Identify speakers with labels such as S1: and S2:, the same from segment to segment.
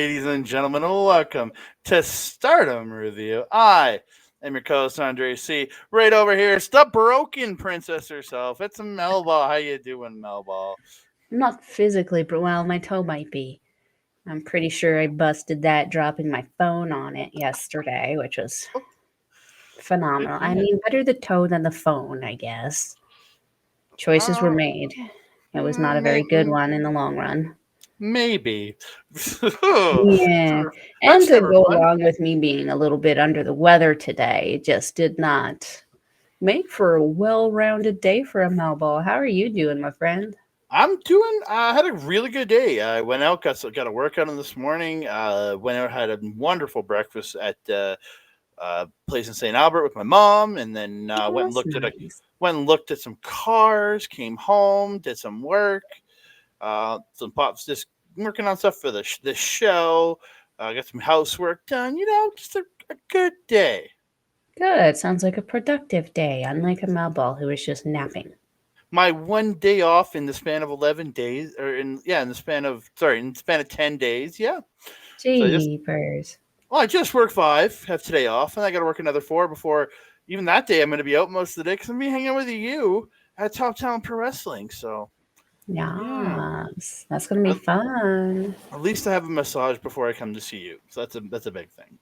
S1: ladies and gentlemen. Welcome to Stardom Review. I am your co-host Andre C. Right over here, it's the broken princess herself. It's Melball. How you doing, Melball?
S2: I'm not physically, but well, my toe might be. I'm pretty sure I busted that dropping my phone on it yesterday, which was
S1: Oh, good
S2: phenomenal. I
S1: man.
S2: mean, better the toe than the phone, I guess. Choices were
S1: Uh,
S2: made. It was not a
S1: may,
S2: very good one in the long run.
S1: maybe.
S2: Yeah. And
S1: That's
S2: to
S1: never
S2: go
S1: fun.
S2: along with me being a little bit under the weather today, it just did not make for a well rounded day for a Melball. How are you doing, my friend?
S1: I'm doing. I had a really good day. I went out, got a workout in this morning. Went out, had a wonderful breakfast at place in St. Albert with my mom, and then
S2: Oh, that's nice.
S1: went and looked at some cars. Came home, did some work, some pops, just working on stuff for the show. Got some housework done. Just a good day.
S2: Good. Sounds like a productive day, unlike a Melball who was just napping.
S1: My one day off in the span of 11 days, or in the span of 10 days. Yeah, so I just
S2: Jeepers.
S1: well, I just worked 5, have today off, and I got to work another 4 before even that day. I'm going to be out most of the day because I'm going to be hanging out with you at Top Talent Pro Wrestling. So, yeah,
S2: Yes. That's going to be
S1: at,
S2: fun.
S1: at least I have a massage before I come to see you. So that's a big thing.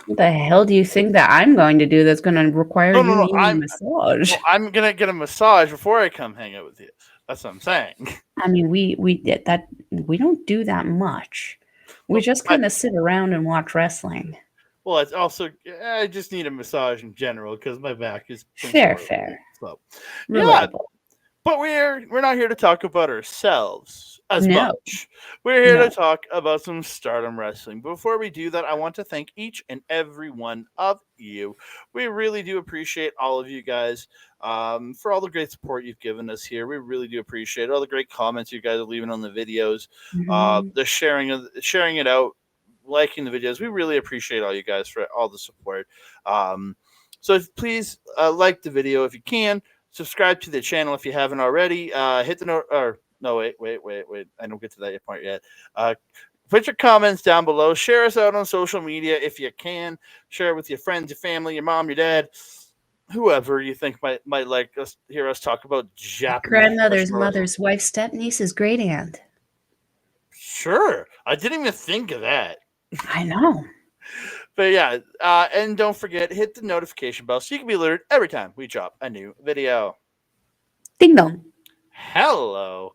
S2: What the hell do you think that I'm going to do that's going to require
S1: No, no,
S2: you
S1: no.
S2: needing a massage?
S1: I'm gonna get a massage before I come hang out with you. That's what I'm saying.
S2: I mean, we did that. We don't do that much. We
S1: Well,
S2: just
S1: I
S2: kind of sit around and watch wrestling.
S1: well, it's also I just need a massage in general because my back has been
S2: Fair,
S1: sore lately.
S2: fair,
S1: So, yeah,
S2: relatable.
S1: but we're not here to talk about ourselves as
S2: No,
S1: much. We're here to
S2: no.
S1: talk about some Stardom wrestling. Before we do that, I want to thank each and every one of you. We really do appreciate all of you guys for all the great support you've given us here. We really do appreciate all the great comments you guys are leaving on the videos,
S2: Mhm.
S1: the sharing it out, liking the videos. We really appreciate all you guys for all the support. Please like the video if you can. Subscribe to the channel if you haven't already. Hit the note or no, wait. I don't get to that point yet. Put your comments down below. Share us out on social media if you can. Share it with your friends, your family, your mom, your dad, whoever you think might like us hear us talk about Japanese
S2: Grandmother's
S1: professional wrestling.
S2: mother's wife's step niece's great aunt.
S1: Sure, I didn't even think of that.
S2: I know.
S1: But yeah, and don't forget hit the notification bell so you can be alerted every time we drop a new video.
S2: Ding dong.
S1: Hello.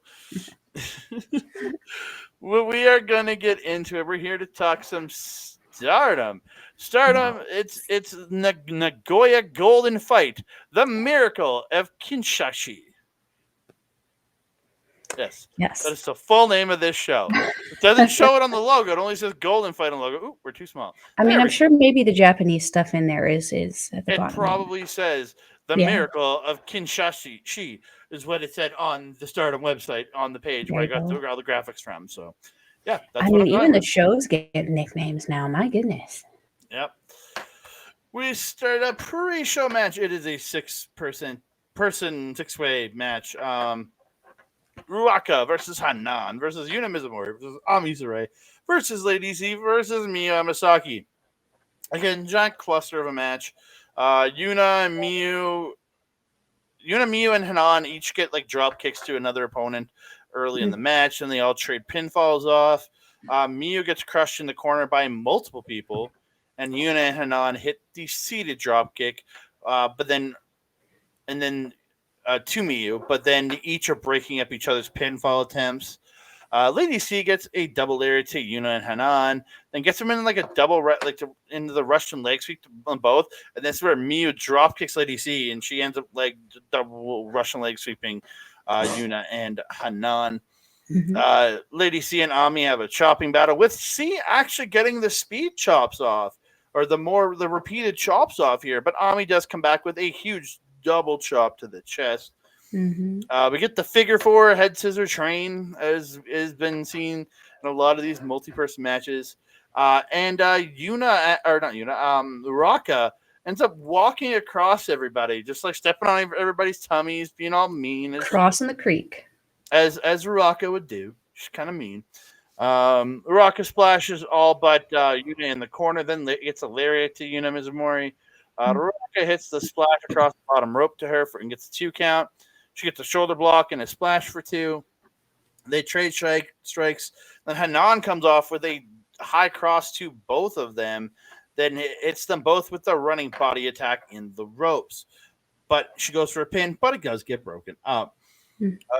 S1: Well, we are gonna get into it. We're here to talk some Stardom.
S2: Yeah.
S1: Stardom. It's Nagoya Golden Fight, the Miracle of Kinshachi. Yes, that
S2: Yes.
S1: is the full name of this show. It doesn't show it on the logo. It only says Golden Fight on the logo. Ooh, we're too small.
S2: I mean,
S1: There
S2: I'm
S1: we
S2: sure
S1: go.
S2: maybe the Japanese stuff in there is at the
S1: It
S2: bottom.
S1: probably says the
S2: Yeah.
S1: Miracle of Kinshachi. She is what it said on the Stardom website on the page
S2: There
S1: where I
S2: you
S1: got
S2: go.
S1: all the graphics from. So, yeah,
S2: I
S1: that's what
S2: mean,
S1: I'm
S2: even
S1: going
S2: the
S1: with.
S2: shows get nicknames now. My goodness.
S1: Yep. We start a pre-show match. It is a person 6-way match. Ruaka versus Hanan versus Yuna Mizumori versus Amizurai versus Lady C versus Miyu Amasaki. Again, giant cluster of a match. Yuna, Miyu, and Hanan each get like drop kicks to another opponent early in the match, and they all trade pinfalls off. Miyu gets crushed in the corner by multiple people, and Yuna and Hanan hit the seated drop kick, but then and then to Miyu, but then each are breaking up each other's pinfall attempts. Lady C gets a double lariat to Yuna and Hanan, then gets them in like a into the Russian leg sweep on both, and that's where Miyu drop kicks Lady C, and she ends up like double Russian leg sweeping Yuna and Hanan.
S2: Mm-hmm.
S1: Lady C and Ami have a chopping battle with C actually getting the speed chops off, or the repeated chops off here, but Ami does come back with a huge double chop to the chest.
S2: Mm-hmm.
S1: We get the figure 4 head scissor train, as has been seen in a lot of these multi-person matches. And Yuna, or not Yuna, Ruaka ends up walking across everybody, just like stepping on everybody's tummies, being all mean
S2: Crossing the creek.
S1: as Ruaka would do. She's kind of mean. Ruaka splashes all but Yuna in the corner, then gets a lariat to Yuna Mizumori. Ruaka hits the splash across the bottom rope to her and gets a 2 count. She gets a shoulder block and a splash for 2. They trade strikes. Then Hanan comes off with a high cross to both of them. Then hits them both with a running body attack in the ropes. But she goes for a pin, but it does get broken up.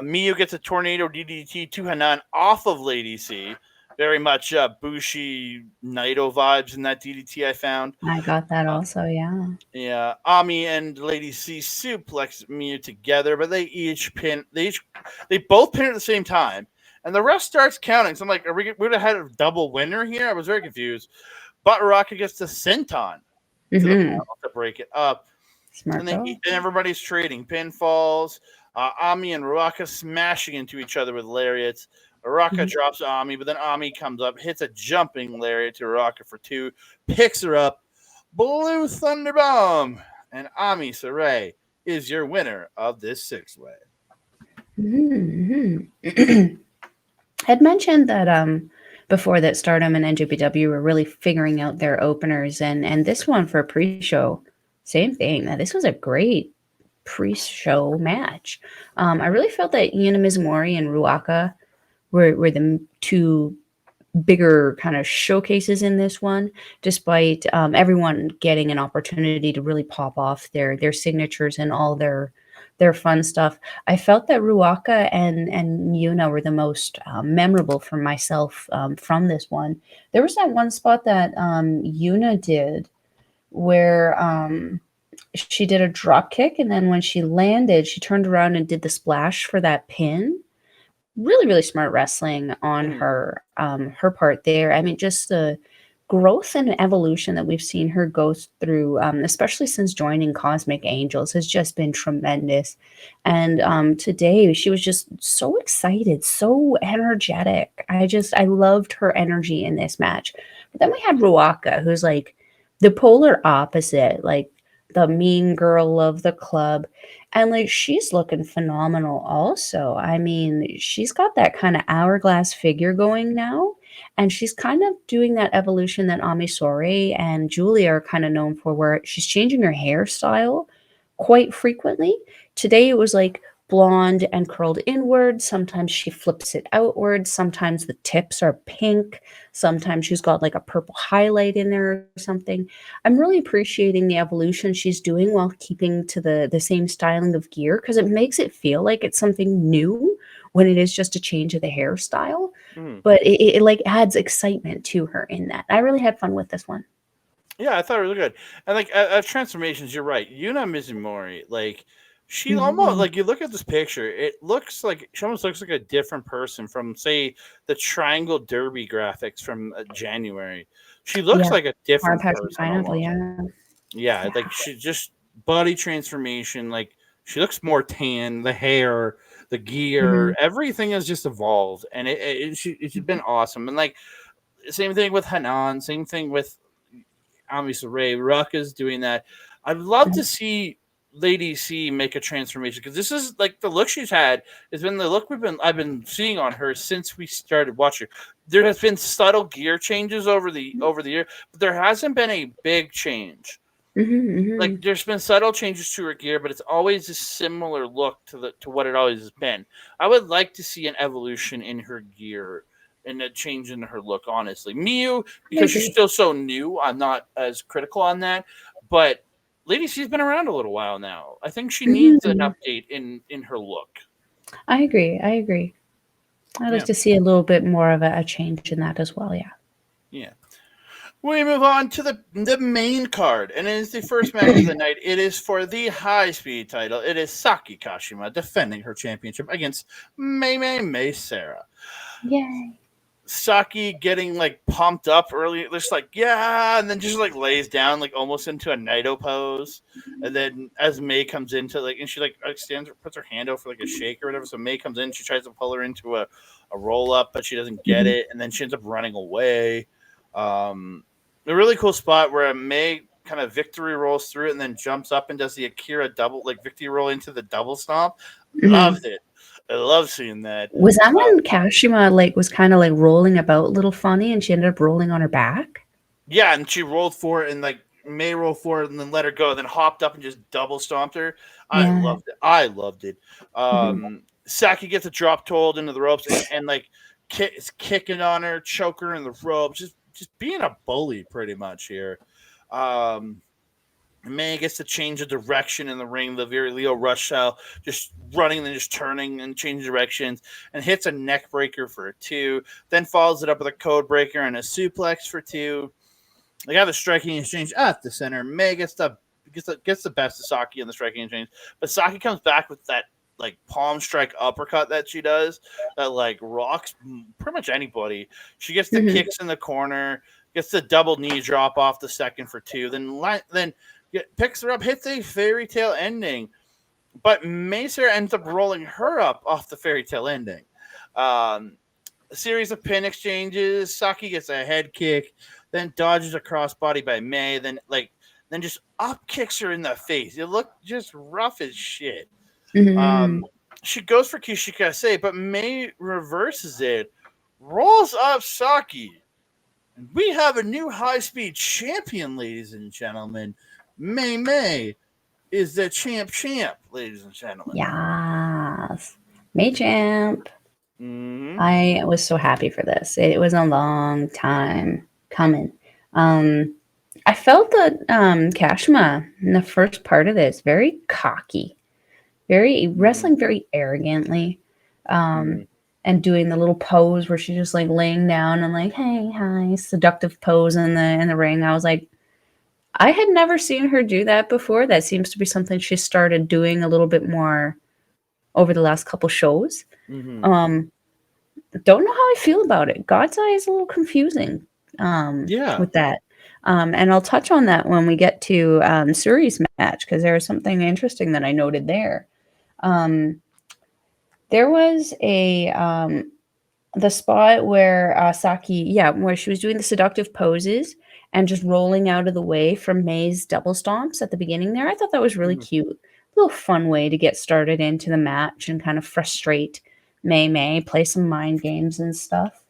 S1: Miyu gets a tornado DDT to Hanan off of Lady C. Very much Bushi Naito vibes in that DDT I found.
S2: I got that also, yeah.
S1: Yeah, Ami and Lady C suplex Miyu together, but they both pin at the same time, and the ref starts counting. So I'm like, we would have had a double winner here? I was very confused. But Ruaka gets the senton to the panel to break it up.
S2: Smart.
S1: And everybody's trading pinfalls. Ami and Ruaka smashing into each other with lariats. Ruaka drops Ami, but then Ami comes up, hits a jumping lariat to Ruaka for 2, picks her up, Blue Thunder Bomb, and Ami Sohrei is your winner of this 6-way.
S2: I'd mentioned that before that Stardom and NJPW were really figuring out their openers, and this one for a pre-show, same thing. Now, this was a great pre-show match. I really felt that Yuna Mizumori and Ruaka were the 2 bigger kind of showcases in this one, despite everyone getting an opportunity to really pop off their signatures and all their fun stuff. I felt that Ruaka and Yuna were the most memorable for myself from this one. There was that one spot that Yuna did where she did a drop kick, and then when she landed, she turned around and did the splash for that pin. Really, really smart wrestling on her part there. I mean, just the growth and evolution that we've seen her go through, especially since joining Cosmic Angels, has just been tremendous. And today, she was just so excited, so energetic. I loved her energy in this match. But then we had Ruaka, who's like the polar opposite, like the mean girl of the club. And like she's looking phenomenal also. I mean, she's got that kind of hourglass figure going now. And she's kind of doing that evolution that Ami Sohrei and Giulia are kind of known for, where she's changing her hairstyle quite frequently. Today it was like blonde and curled inward. Sometimes she flips it outward. Sometimes the tips are pink. Sometimes she's got like a purple highlight in there or something. I'm really appreciating the evolution she's doing while keeping to the same styling of gear, because it makes it feel like it's something new when it is just a change of the hairstyle. But it like adds excitement to her in that. I really had fun with this one.
S1: Yeah, I thought it was good. And like transformations, you're right. Yuna Mizumori, like she almost like you look at this picture, it looks like she almost looks like a different person from, say, the Triangle Derby graphics from January. She looks like a different person.
S2: Pineapple,
S1: yeah, like she just body transformation. Like she looks more tan. The hair, the gear, everything has just evolved, and it's been awesome. And like same thing with Hanan, same thing with Ami Sohrei. Ruaka's doing that. I'd love to see Lady C make a transformation, because this is like the look she's had has been the look I've been seeing on her since we started watching. There has been subtle gear changes over the year, but there hasn't been a big change. Like there's been subtle changes to her gear, but it's always a similar look to what it always has been. I would like to see an evolution in her gear and a change in her look, honestly. Miyu, because she's still so new, I'm not as critical on that. But Lady C's been around a little while now. I think she needs an update in her look.
S2: I agree. I'd like to see a little bit more of a change in that as well,
S1: Yeah. We move on to the main card, and it is the first match of the night. It is for the high-speed title. It is Saki Kashima defending her championship against Mei Seira.
S2: Yay.
S1: Saki getting like pumped up early, just like and then just like lays down like almost into a Naito pose, and then as Mei comes into like, and she like stands, puts her hand out for like a shake or whatever. So Mei comes in, she tries to pull her into a roll up, but she doesn't get it, and then she ends up running away. A really cool spot where Mei kind of victory rolls through it and then jumps up and does the Akira double, like victory roll into the double stomp. Loved it. I love seeing that.
S2: Was that when Kashima like was kind of like rolling about a little funny, and she ended up rolling on her back?
S1: Yeah, and she rolled for it and like May roll for it and then let her go, then hopped up and just double stomped her. I
S2: Yeah.
S1: loved it. I loved it.
S2: Mhm.
S1: Saki gets a drop told into the ropes and like is kicking on her, choke her in the ropes, just being a bully pretty much here. Um, May gets to change the direction in the ring, the very Leo Rush style, just running and just turning and changing directions, and hits a neck breaker for a 2. Then follows it up with a code breaker and a suplex for 2. They have a striking exchange at the center. May gets the best of Saki in the striking exchange, but Saki comes back with that like palm strike uppercut that she does that like rocks pretty much anybody. She gets the
S2: Mhm.
S1: kicks in the corner, gets the double knee drop off the second for 2, then picks her up, hits a fairy tale ending, but Macer ends up rolling her up off the fairy tale ending. Um, a series of pin exchanges. Saki gets a head kick, then dodges a crossbody by May, then just up kicks her in the face. It looked just rough as shit.
S2: Mhm.
S1: She goes for Kishikase, but May reverses it, rolls up Saki. And we have a new high speed champion, ladies and gentlemen. May is the champ, ladies and gentlemen.
S2: Yes. May champ.
S1: Mm-hmm.
S2: I was so happy for this. It was a long time coming. I felt that Kashima in the first part of this very cocky, very wrestling very arrogantly,
S1: Mm-hmm.
S2: and doing the little pose where she's just like laying down and like, hey, hi, seductive pose in the ring. I was like, I had never seen her do that before. That seems to be something she started doing a little bit more over the last couple shows.
S1: Mm-hmm.
S2: Um, don't know how I feel about it. God's Eye is a little confusing
S1: Yeah.
S2: with that. And I'll touch on that when we get to Syuri's match because there was something interesting that I noted there. Um, there was the spot where Saki, where she was doing the seductive poses and just rolling out of the way from May's double stomps at the beginning there. I thought that was really
S1: Mm-hmm.
S2: cute. A little fun way to get started into the match and kind of frustrate May, play some mind games and stuff.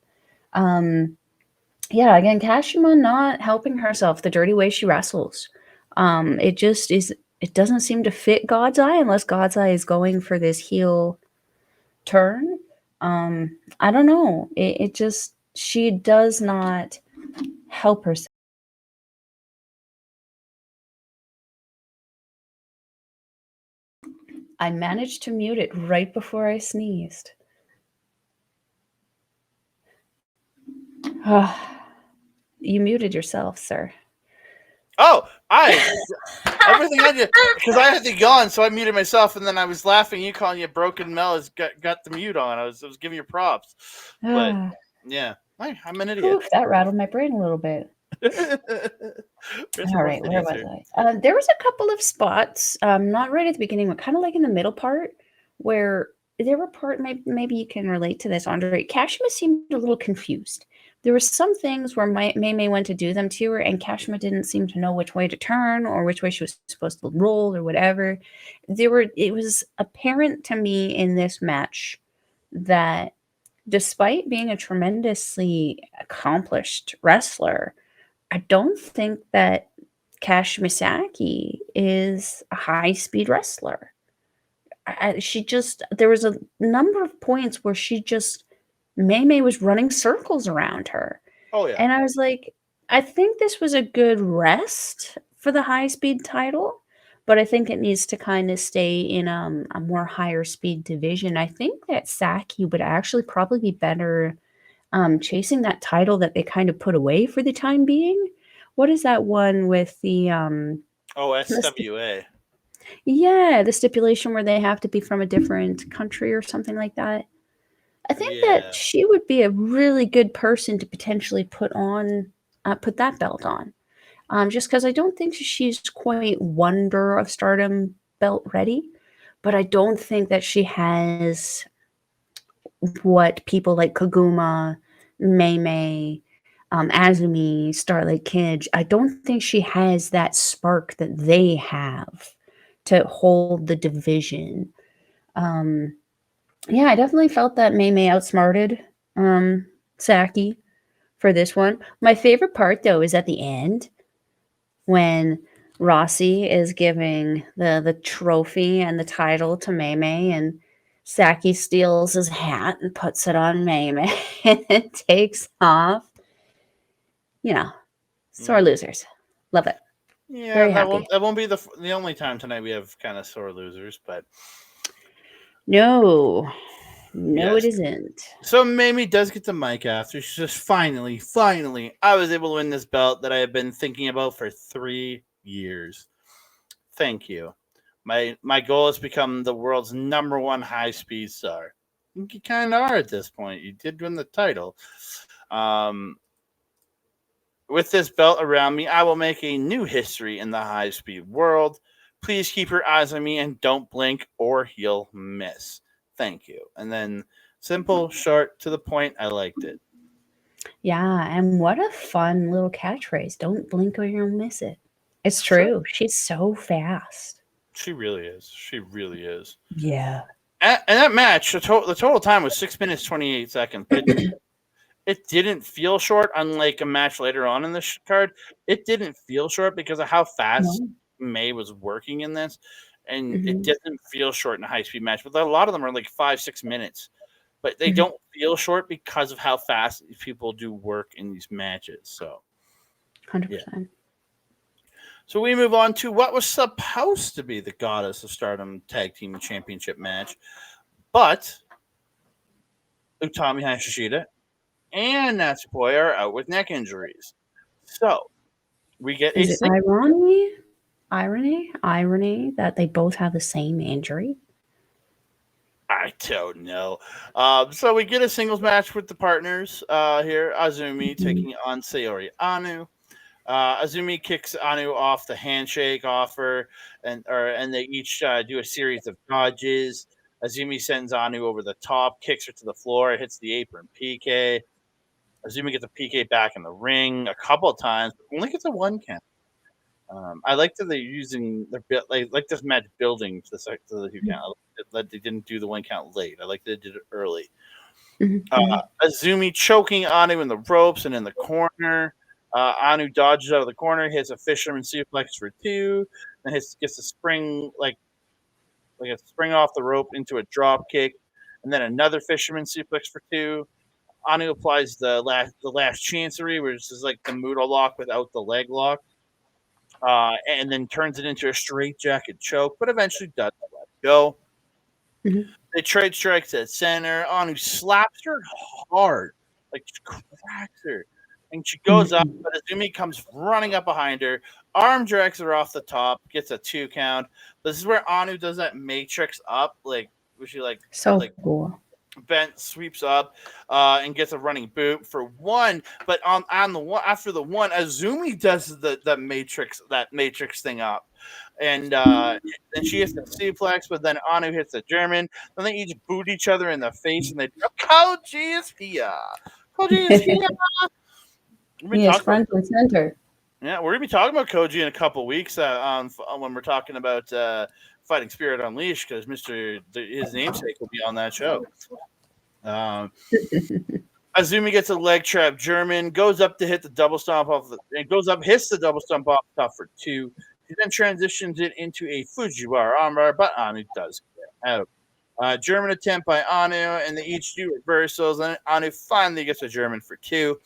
S2: Yeah, again, Kashima not helping herself the dirty way she wrestles. It just is, it doesn't seem to fit God's Eye unless God's Eye is going for this heel turn. I don't know. It just, she does not help herself. I managed to mute it right before I sneezed. You muted yourself, sir.
S1: Oh, everything I did because I had the yawn, so I muted myself, and then I was laughing. You calling you broken Mel has got the mute on. I was giving you props, but yeah, I'm an idiot.
S2: Oof, that rattled my brain a little bit. All right, where was I? There was a couple of spots, not right at the beginning, but kind of like in the middle part, where there were maybe you can relate to this, Andre. Kashima seemed a little confused. There were some things where May went to do them to her, and Kashima didn't seem to know which way to turn or which way she was supposed to roll or whatever. It was apparent to me in this match that despite being a tremendously accomplished wrestler, I don't think that Kashima is a high speed wrestler. She just, there was a number of points where she just, May was running circles around her.
S1: Oh yeah.
S2: And I was like, I think this was a good rest for the high speed title, but I think it needs to kind of stay in a more higher speed division. I think that Saki would actually probably be better chasing that title that they kind of put away for the time being. What is that one with the
S1: SWA.
S2: the stipulation where they have to be from a different country or something like that? I think that
S1: Yeah.
S2: she would be a really good person to potentially put that belt on. Just because I don't think she's quite Wonder of Stardom belt ready, but I don't think that she has what people like Koguma, May, Azumi, Starlight Kid, I don't think she has that spark that they have to hold the division. Um, Yeah, I definitely felt that May outsmarted Saki for this one. My favorite part though is at the end when Rossi is giving the trophy and the title to May and Saki steals his hat and puts it on May and it takes off. You know, sore
S1: Mm.
S2: losers. Love it.
S1: Yeah,
S2: Very happy.
S1: that won't be the only time tonight we have kind of sore losers, but
S2: No, no, it
S1: yes.
S2: isn't.
S1: So Mamie does get the mic after. She says, finally, I was able to win this belt that I have been thinking about for 3 years. Thank you. My goal is to become the world's number one high speed star. You kind of are at this point. You did win the title. Um, with this belt around me, I will make a new history in the high speed world. Please keep your eyes on me and don't blink or you'll miss. Thank you. And then simple, short, to the point. I liked it.
S2: Yeah, and what a fun little catchphrase. Don't blink or you'll miss it. It's
S1: Sure.
S2: true. She's so fast.
S1: She really is. She really is.
S2: Yeah.
S1: And that match, the total time was 6 minutes 28 seconds, but it didn't feel short. Unlike a match later on in the card, it didn't feel short because of how fast
S2: No.
S1: May was working in this, and it
S2: Hmm.
S1: didn't feel short in a high speed match. But a lot of them are like 5 6 minutes, but they
S2: Hmm.
S1: don't feel short because of how fast people do work in these matches. So yeah.
S2: 100%.
S1: So we move on to what was supposed to be the Goddess of Stardom Tag Team Championship match, but Utami Hayashishita and Natsupoi are out with neck injuries. So we get a
S2: Is it irony that they both have the same injury?
S1: I don't know. So we get a singles match with the partners here. Azumi
S2: Mhm.
S1: taking on Saori Anou. Azumi kicks Anou off the handshake offer, and they each do a series of dodges. Azumi sends Anou over the top, kicks her to the floor, hits the apron PK. Azumi gets a PK back in the ring a couple of times, but only gets a 1 count. I like that they're using their like this match building to the 2 count. I like that they didn't do the 1 count late. I like that they did it early.
S2: Mhm, mhm.
S1: Azumi choking Anu in the ropes and in the corner. Anu dodges out of the corner, hits a fisherman suplex for 2, then gets a spring like a spring off the rope into a drop kick, and then another fisherman suplex for 2. Anu applies the last chancery, which is like the Muda lock without the leg lock, and then turns it into a straight jacket choke, but eventually does let go.
S2: Mhm.
S1: They trade strikes at center. Anu slaps her hard, like she cracks her, and she goes up.
S2: Mhm.
S1: But Azumi comes running up behind her, arm drags her off the top, gets a 2 count. This is where Anu does that matrix up, like where she
S2: So
S1: like
S2: cool.
S1: bent sweeps up and gets a running boot for 1. But on the one after the 1, Azumi does that matrix thing up, and then she hits the suplex, but then Anu hits the German. Then they each boot each other in the face, and they Koji is here. Koji is here. We're gonna be
S2: He is
S1: talking about
S2: front and center.
S1: yeah, we're gonna be talking about Koji in a couple weeks when we're talking about Fighting Spirit Unleashed because his namesake will be on that show. Um, Azumi gets a leg trap German, goes up to hit the double stomp hits the double stomp off the top for 2. He then transitions it into a Fujiwara armbar, but Anu does get out. German attempt by Anu, and they each do reversals, and Anu finally gets a German for 2.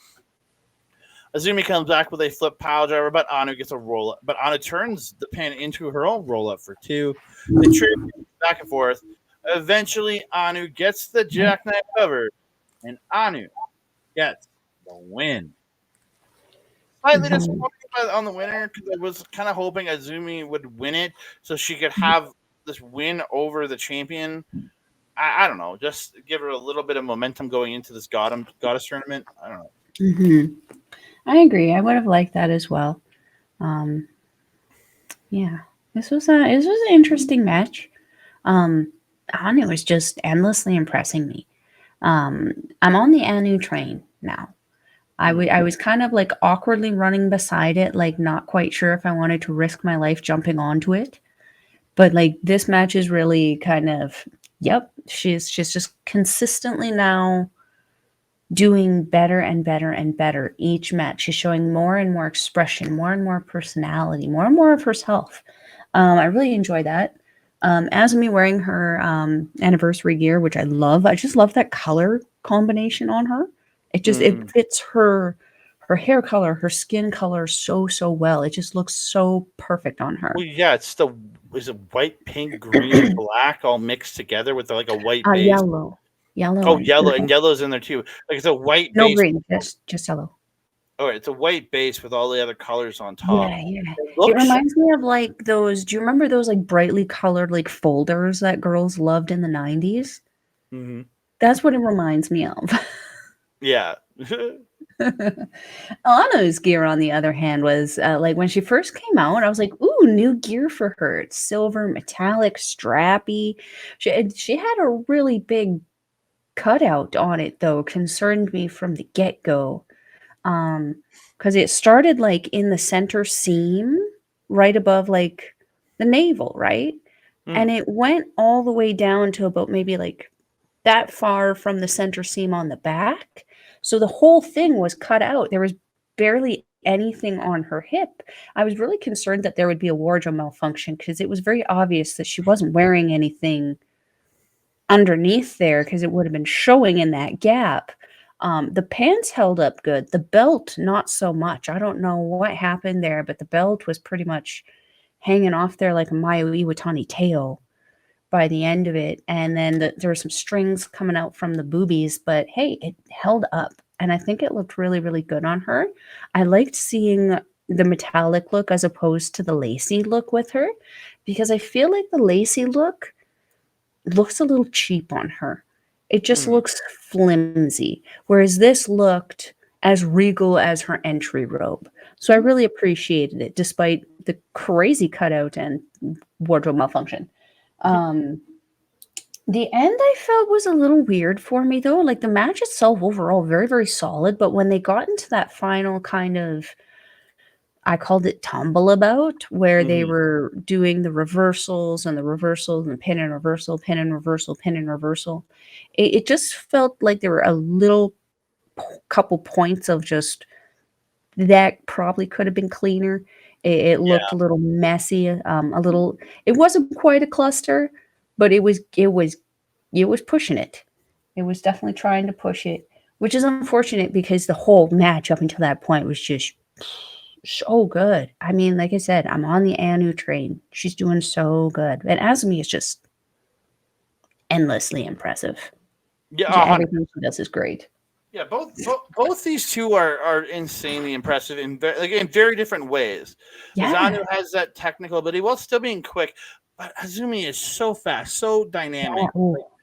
S1: Azumi comes back with a flip pile driver, but Anu gets a roll up. But Anu turns the pin into her own roll up for 2. They trade back and forth. Eventually, Anu gets the jackknife cover, and Anu gets the win. Slightly
S2: Mhm.
S1: disappointed on the winner because I was kind of hoping Azumi would win it so she could have this win over the champion. I don't know, just give her a little bit of momentum going into this goddess tournament. I don't know.
S2: Mhm. I agree. I would have liked that as well. Um, yeah, this was an interesting match. Um, Anu was just endlessly impressing me. Um, I'm on the Anu train now. I was kind of like awkwardly running beside it, like not quite sure if I wanted to risk my life jumping onto it. But like this match is really kind of Yep, she's just consistently now doing better and better and better each match. She's showing more and more expression, more and more personality, more and more of herself. I really enjoy that. Azumi wearing her anniversary gear, which I love. I just love that color combination on her. It fits her hair color, her skin color so well. It just looks so perfect on her.
S1: Well, yeah, is it white, pink, green, and black all mixed together with like a white base?
S2: Yellow. Yellow
S1: Oh,
S2: and
S1: yellow, and yellow's in there too. Like it's a white
S2: no
S1: base.
S2: green, just yellow.
S1: Oh, it's a white base with all the other colors on top.
S2: Yeah.
S1: It
S2: It
S1: looks
S2: reminds me of like those. Do you remember those like brightly colored like folders that girls loved in the 90s?
S1: Mhm.
S2: That's what it reminds me of.
S1: Yeah.
S2: Anou's gear, on the other hand, was like when she first came out, I was like, ooh, new gear for her. It's silver, metallic, strappy. She had a really big cutout on it, though, concerned me from the get-go. Because it started like in the center seam, right above like the navel, right? And it went all the way down to about maybe like that far from the center seam on the back. So the whole thing was cut out. There was barely anything on her hip. I was really concerned that there would be a wardrobe malfunction because it was very obvious that she wasn't wearing anything underneath there because it would have been showing in that gap. The pants held up good. The belt, not so much. I don't know what happened there, but the belt was pretty much hanging off there like a Mayu Iwatani tail by the end of it. And then there were some strings coming out from the boobies, but hey, it held up. And I think it looked really, really good on her. I liked seeing the metallic look as opposed to the lacy look with her because I feel like the lacy look looks a little cheap on her. It just looks flimsy, whereas this looked as regal as her entry robe. So I really appreciated it, despite the crazy cutout and wardrobe malfunction. The end I felt was a little weird for me, though. Like the match itself, overall, very, very solid. But when they got into that final kind of, I called it tumble about, where they were doing the reversals and the reversals and pin and reversal, pin and reversal, pin and reversal. It just felt like there were a little couple points of just that probably could have been cleaner. It looked a little messy, a little. It wasn't quite a cluster, but it was pushing it. It was definitely trying to push it, which is unfortunate because the whole match up until that point was just so good. I mean, like I said, I'm on the Anou train. She's doing so good. And Azumi is just endlessly impressive.
S1: Yeah,
S2: Everything she does is great.
S1: yeah. Both these two are insanely impressive in in very different ways. Because
S2: Yeah.
S1: Anou has that technical ability while still being quick, but Azumi is so fast, so dynamic,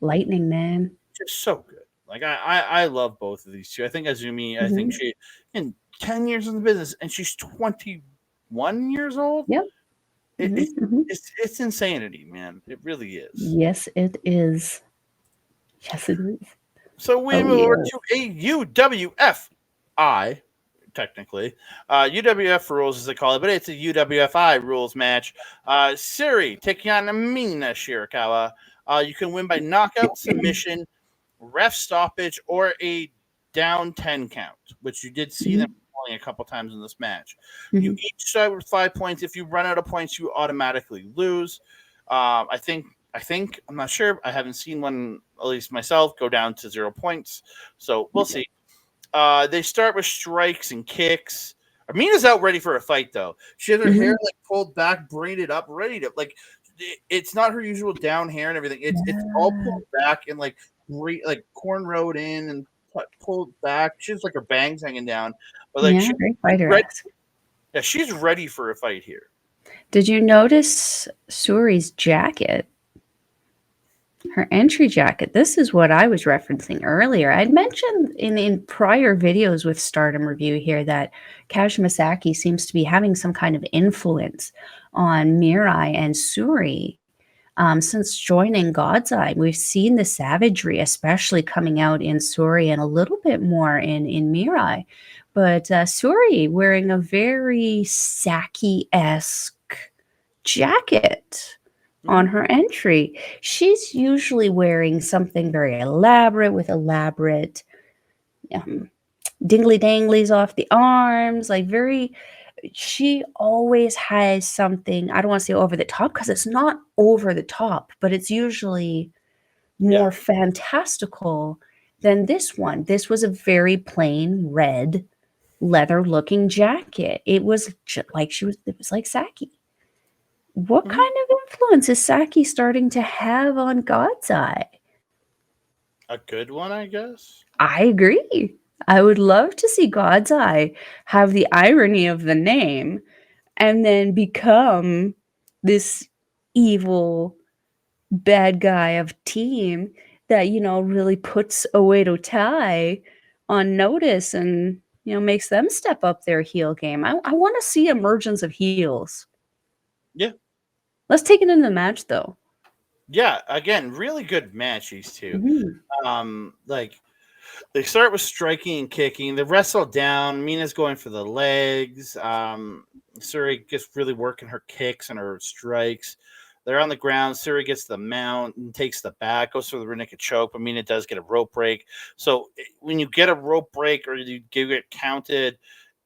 S2: Lightning, man.
S1: just so good. Like I love both of these two. I think Azumi. I think she in 10 years in the business, and she's 21 years old.
S2: Yep.
S1: It's insanity, man. It really is.
S2: Yes, it is. Yes, it is.
S1: So we move over to a UWFI, technically. UWF rules, as they call it, but it's a UWFI rules match. Syuri taking on Mina Shirakawa. You can win by knockout, submission, ref stoppage, or a down 10 count, which you did see them a couple times in this match. You each start with 5 points. If you run out of points, you automatically lose. I think I'm not sure. I haven't seen one, at least myself, go down to 0 points. So we'll see. They start with strikes and kicks. Amina's out ready for a fight, though. She has her hair like pulled back, braided up, ready to like. It's not her usual down hair and everything. It's all pulled back and like cornrowed in and pulled back. She has like her bangs hanging down, but like she's ready. Yeah, she's ready for a fight here.
S2: Did you notice Suri's jacket? Her entry jacket. This is what I was referencing earlier. I'd mentioned in prior videos with Stardom Review here that Kashima Saki seems to be having some kind of influence on Mirai and Syuri. Since joining God's Eye, we've seen the savagery, especially coming out in Syuri and a little bit more in Mirai. But Syuri wearing a very Saki-esque jacket. on
S1: Mhm.
S2: her entry. She's usually wearing something very elaborate with elaborate um, dingly danglies off the arms, like very. She always has something. I don't want to say over the top because it's not over the top, but it's usually
S1: Yeah.
S2: more fantastical than this one. This was a very plain red leather looking jacket. It was like it was like Saki. What
S1: Mhm.
S2: kind of influence is Saki starting to have on God's Eye?
S1: A good one, I guess.
S2: I agree. I would love to see God's Eye have the irony of the name and then become this evil bad guy of team that, really puts Oedo Tai on notice and, makes them step up their heel game. I want to see emergence of heels.
S1: Yeah.
S2: Let's take it into the match, though.
S1: Yeah. Again, really good match, these two.
S2: Mhm.
S1: Like they start with striking and kicking. They wrestle down. Mina's going for the legs. Syuri gets really working her kicks and her strikes. They're on the ground. Syuri gets the mount and takes the back, goes for the rear naked choke, but Mina does get a rope break. So when you get a rope break or you get counted,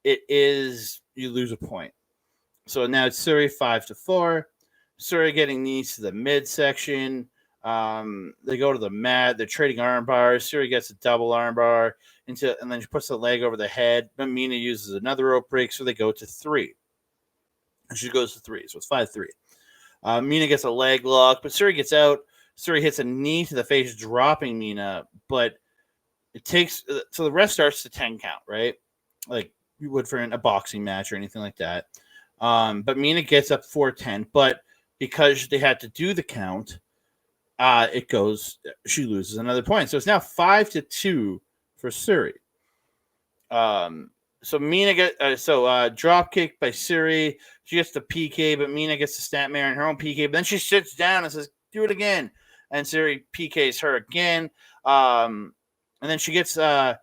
S1: you lose a point. So now it's Syuri 5-4. Syuri getting knees to the midsection. They go to the mat. They're trading arm bars. Syuri gets a double arm bar and then she puts the leg over the head. But Mina uses another rope break, so they go to 3. And she goes to 3, so it's 5-3. Mina gets a leg lock, but Syuri gets out. Syuri hits a knee to the face, dropping Mina. But it takes so the ref starts to 10 count, right? Like you would for a boxing match or anything like that. But Mina gets up 4-10, but because they had to do the count, she loses another point. So it's now 5-2 for Syuri. So Mina drop kick by Syuri. She gets the PK, but Mina gets the snapmare in her own PK. But then she sits down and says, "Do it again," and Syuri PKs her again. And then she gets Syuri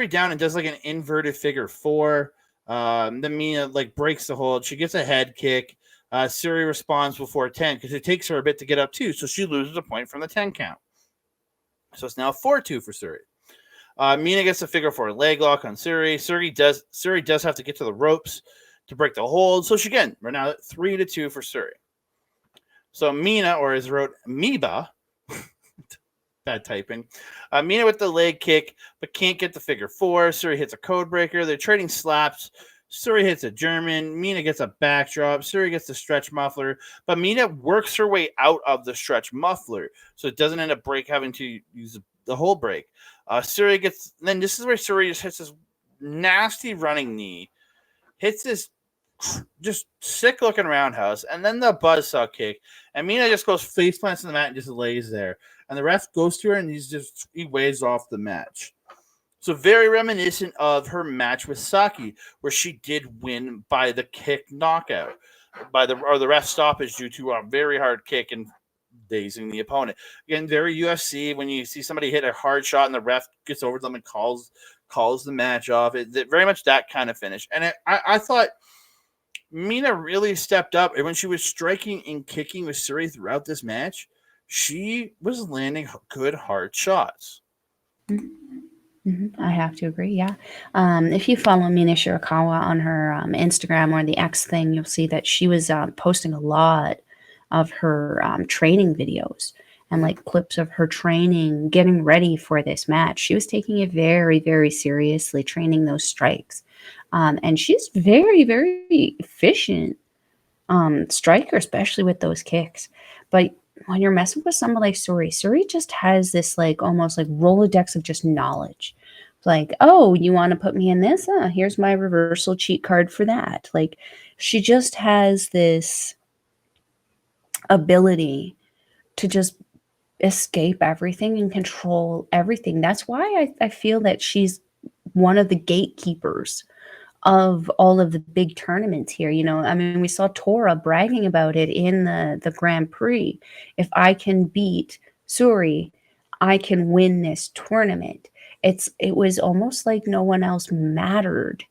S1: down and does like an inverted figure 4. Then Mina like breaks the hold. She gets a head kick. Syuri responds before 10 because it takes her a bit to get up too, so she loses a point from the 10 count. So it's now 4-2 for Syuri. Mina gets a figure 4 leg lock on Syuri. Syuri does have to get to the ropes to break the hold. So we're now at 3-2 for Syuri. So Mina, or as wrote Miba, bad typing. Mina with the leg kick, but can't get the figure 4. Syuri hits a code breaker. They're trading slaps. Syuri hits a German. Mina gets a backdrop. Syuri gets the stretch muffler, but Mina works her way out of the stretch muffler, so it doesn't end up having to use the whole break. Syuri gets. Then this is where Syuri just hits this nasty running knee, hits this just sick looking roundhouse, and then the buzzsaw kick, and Mina just goes face plants in the mat and just lays there. And the ref goes to her and he waves off the match. So very reminiscent of her match with Saki, where she did win by the kick knockout, the ref stoppage due to a very hard kick and dazing the opponent. Again, very UFC when you see somebody hit a hard shot and the ref gets over them and calls the match off. Very much that kind of finish. And I thought Mina really stepped up, and when she was striking and kicking with Syuri throughout this match, she was landing good hard shots.
S2: I have to agree. Yeah. If you follow Mina Shirakawa on her Instagram or the X thing, you'll see that she was posting a lot of her training videos and like clips of her training, getting ready for this match. She was taking it very, very seriously, training those strikes. And she's very, very efficient striker, especially with those kicks. But when you're messing with someone like Syuri just has this like almost like Rolodex of just knowledge. Like, oh, you want to put me in this? Here's my reversal cheat card for that. Like, she just has this ability to just escape everything and control everything. That's why I feel that she's one of the gatekeepers of all of the big tournaments here. I mean, we saw Tora bragging about it in the Grand Prix. If I can beat Syuri, I can win this tournament. It was almost like no one else mattered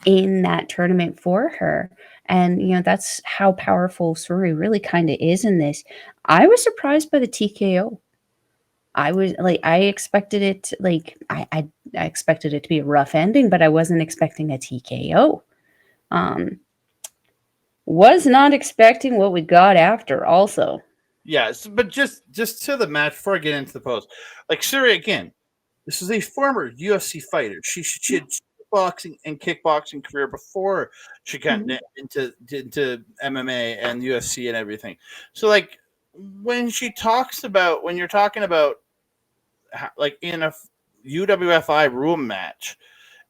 S2: in that tournament for her. And, that's how powerful Syuri really kind of is in this. I was surprised by the TKO. I expected it, I expected it to be a rough ending, but I wasn't expecting a TKO. Was not expecting what we got after also.
S1: Yeah, but just to the match before I get into the post, like Syuri again, this is a former UFC fighter. She had boxing and kickboxing career before she got into MMA and UFC and everything. So like when you're talking about like in a UWFI room match,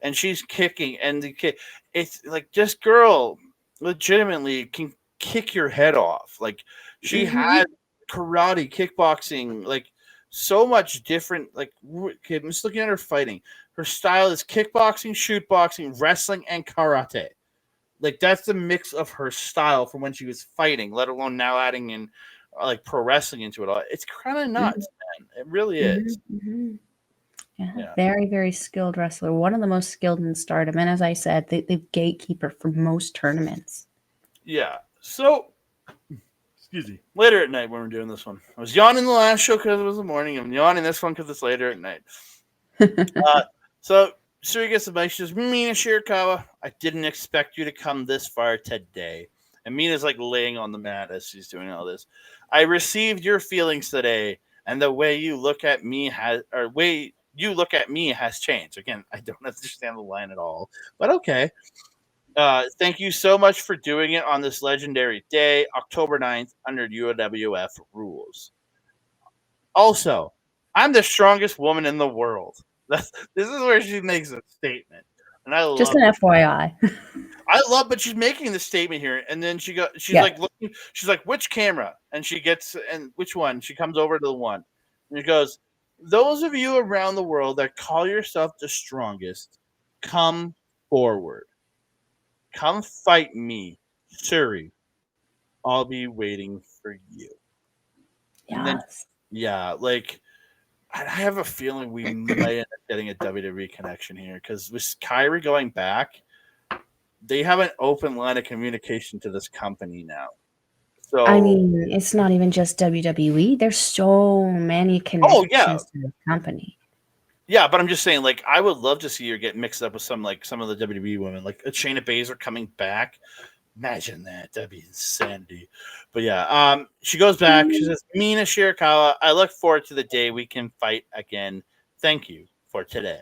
S1: and she's kicking and the kick, it's like this girl legitimately can kick your head off. Like she had karate, kickboxing, like so much different. Like okay, I'm just looking at her fighting. Her style is kickboxing, shoot boxing, wrestling, and karate. Like that's the mix of her style from when she was fighting, let alone now adding in like pro wrestling into it all. It's kind of nuts, man. It really is.
S2: Yeah, very, very skilled wrestler. One of the most skilled in Stardom. And as I said, the gatekeeper for most tournaments.
S1: Yeah. So, excuse me. Later at night when we're doing this one, I was yawning the last show because it was the morning. I'm yawning this one because it's later at night. So Syuri gets the mic. She says, "Mina Shirakawa, I didn't expect you to come this far today." And Mina's like laying on the mat as she's doing all this. "I received your feelings today, and the way you look at me has changed." Again, I don't understand the line at all, but okay. Thank you so much for doing it on this legendary day, October 9th, under UWF rules. Also, I'm the strongest woman in the world. This is where she makes a statement, and I love
S2: just an FYI.
S1: but she's making the statement here, and then she's
S2: Yeah.
S1: like looking. She's like, "Which camera?" And which one? She comes over to the one, and she goes, "Those of you around the world that call yourself the strongest, come forward. Come fight me, Syuri. I'll be waiting for you." And then, yeah, like I have a feeling we might end up getting a WWE connection here because with Kairi going back, they have an open line of communication to this company now. So
S2: I mean, it's not even just WWE. There's so many connections to the company.
S1: Yeah, but I'm just saying, like, I would love to see her get mixed up with some of the WWE women, like a Shayna Baszler coming back. Imagine that. That'd be insanity. But yeah, she goes back. She says, "Mina Shirakawa, I look forward to the day we can fight again. Thank you for today."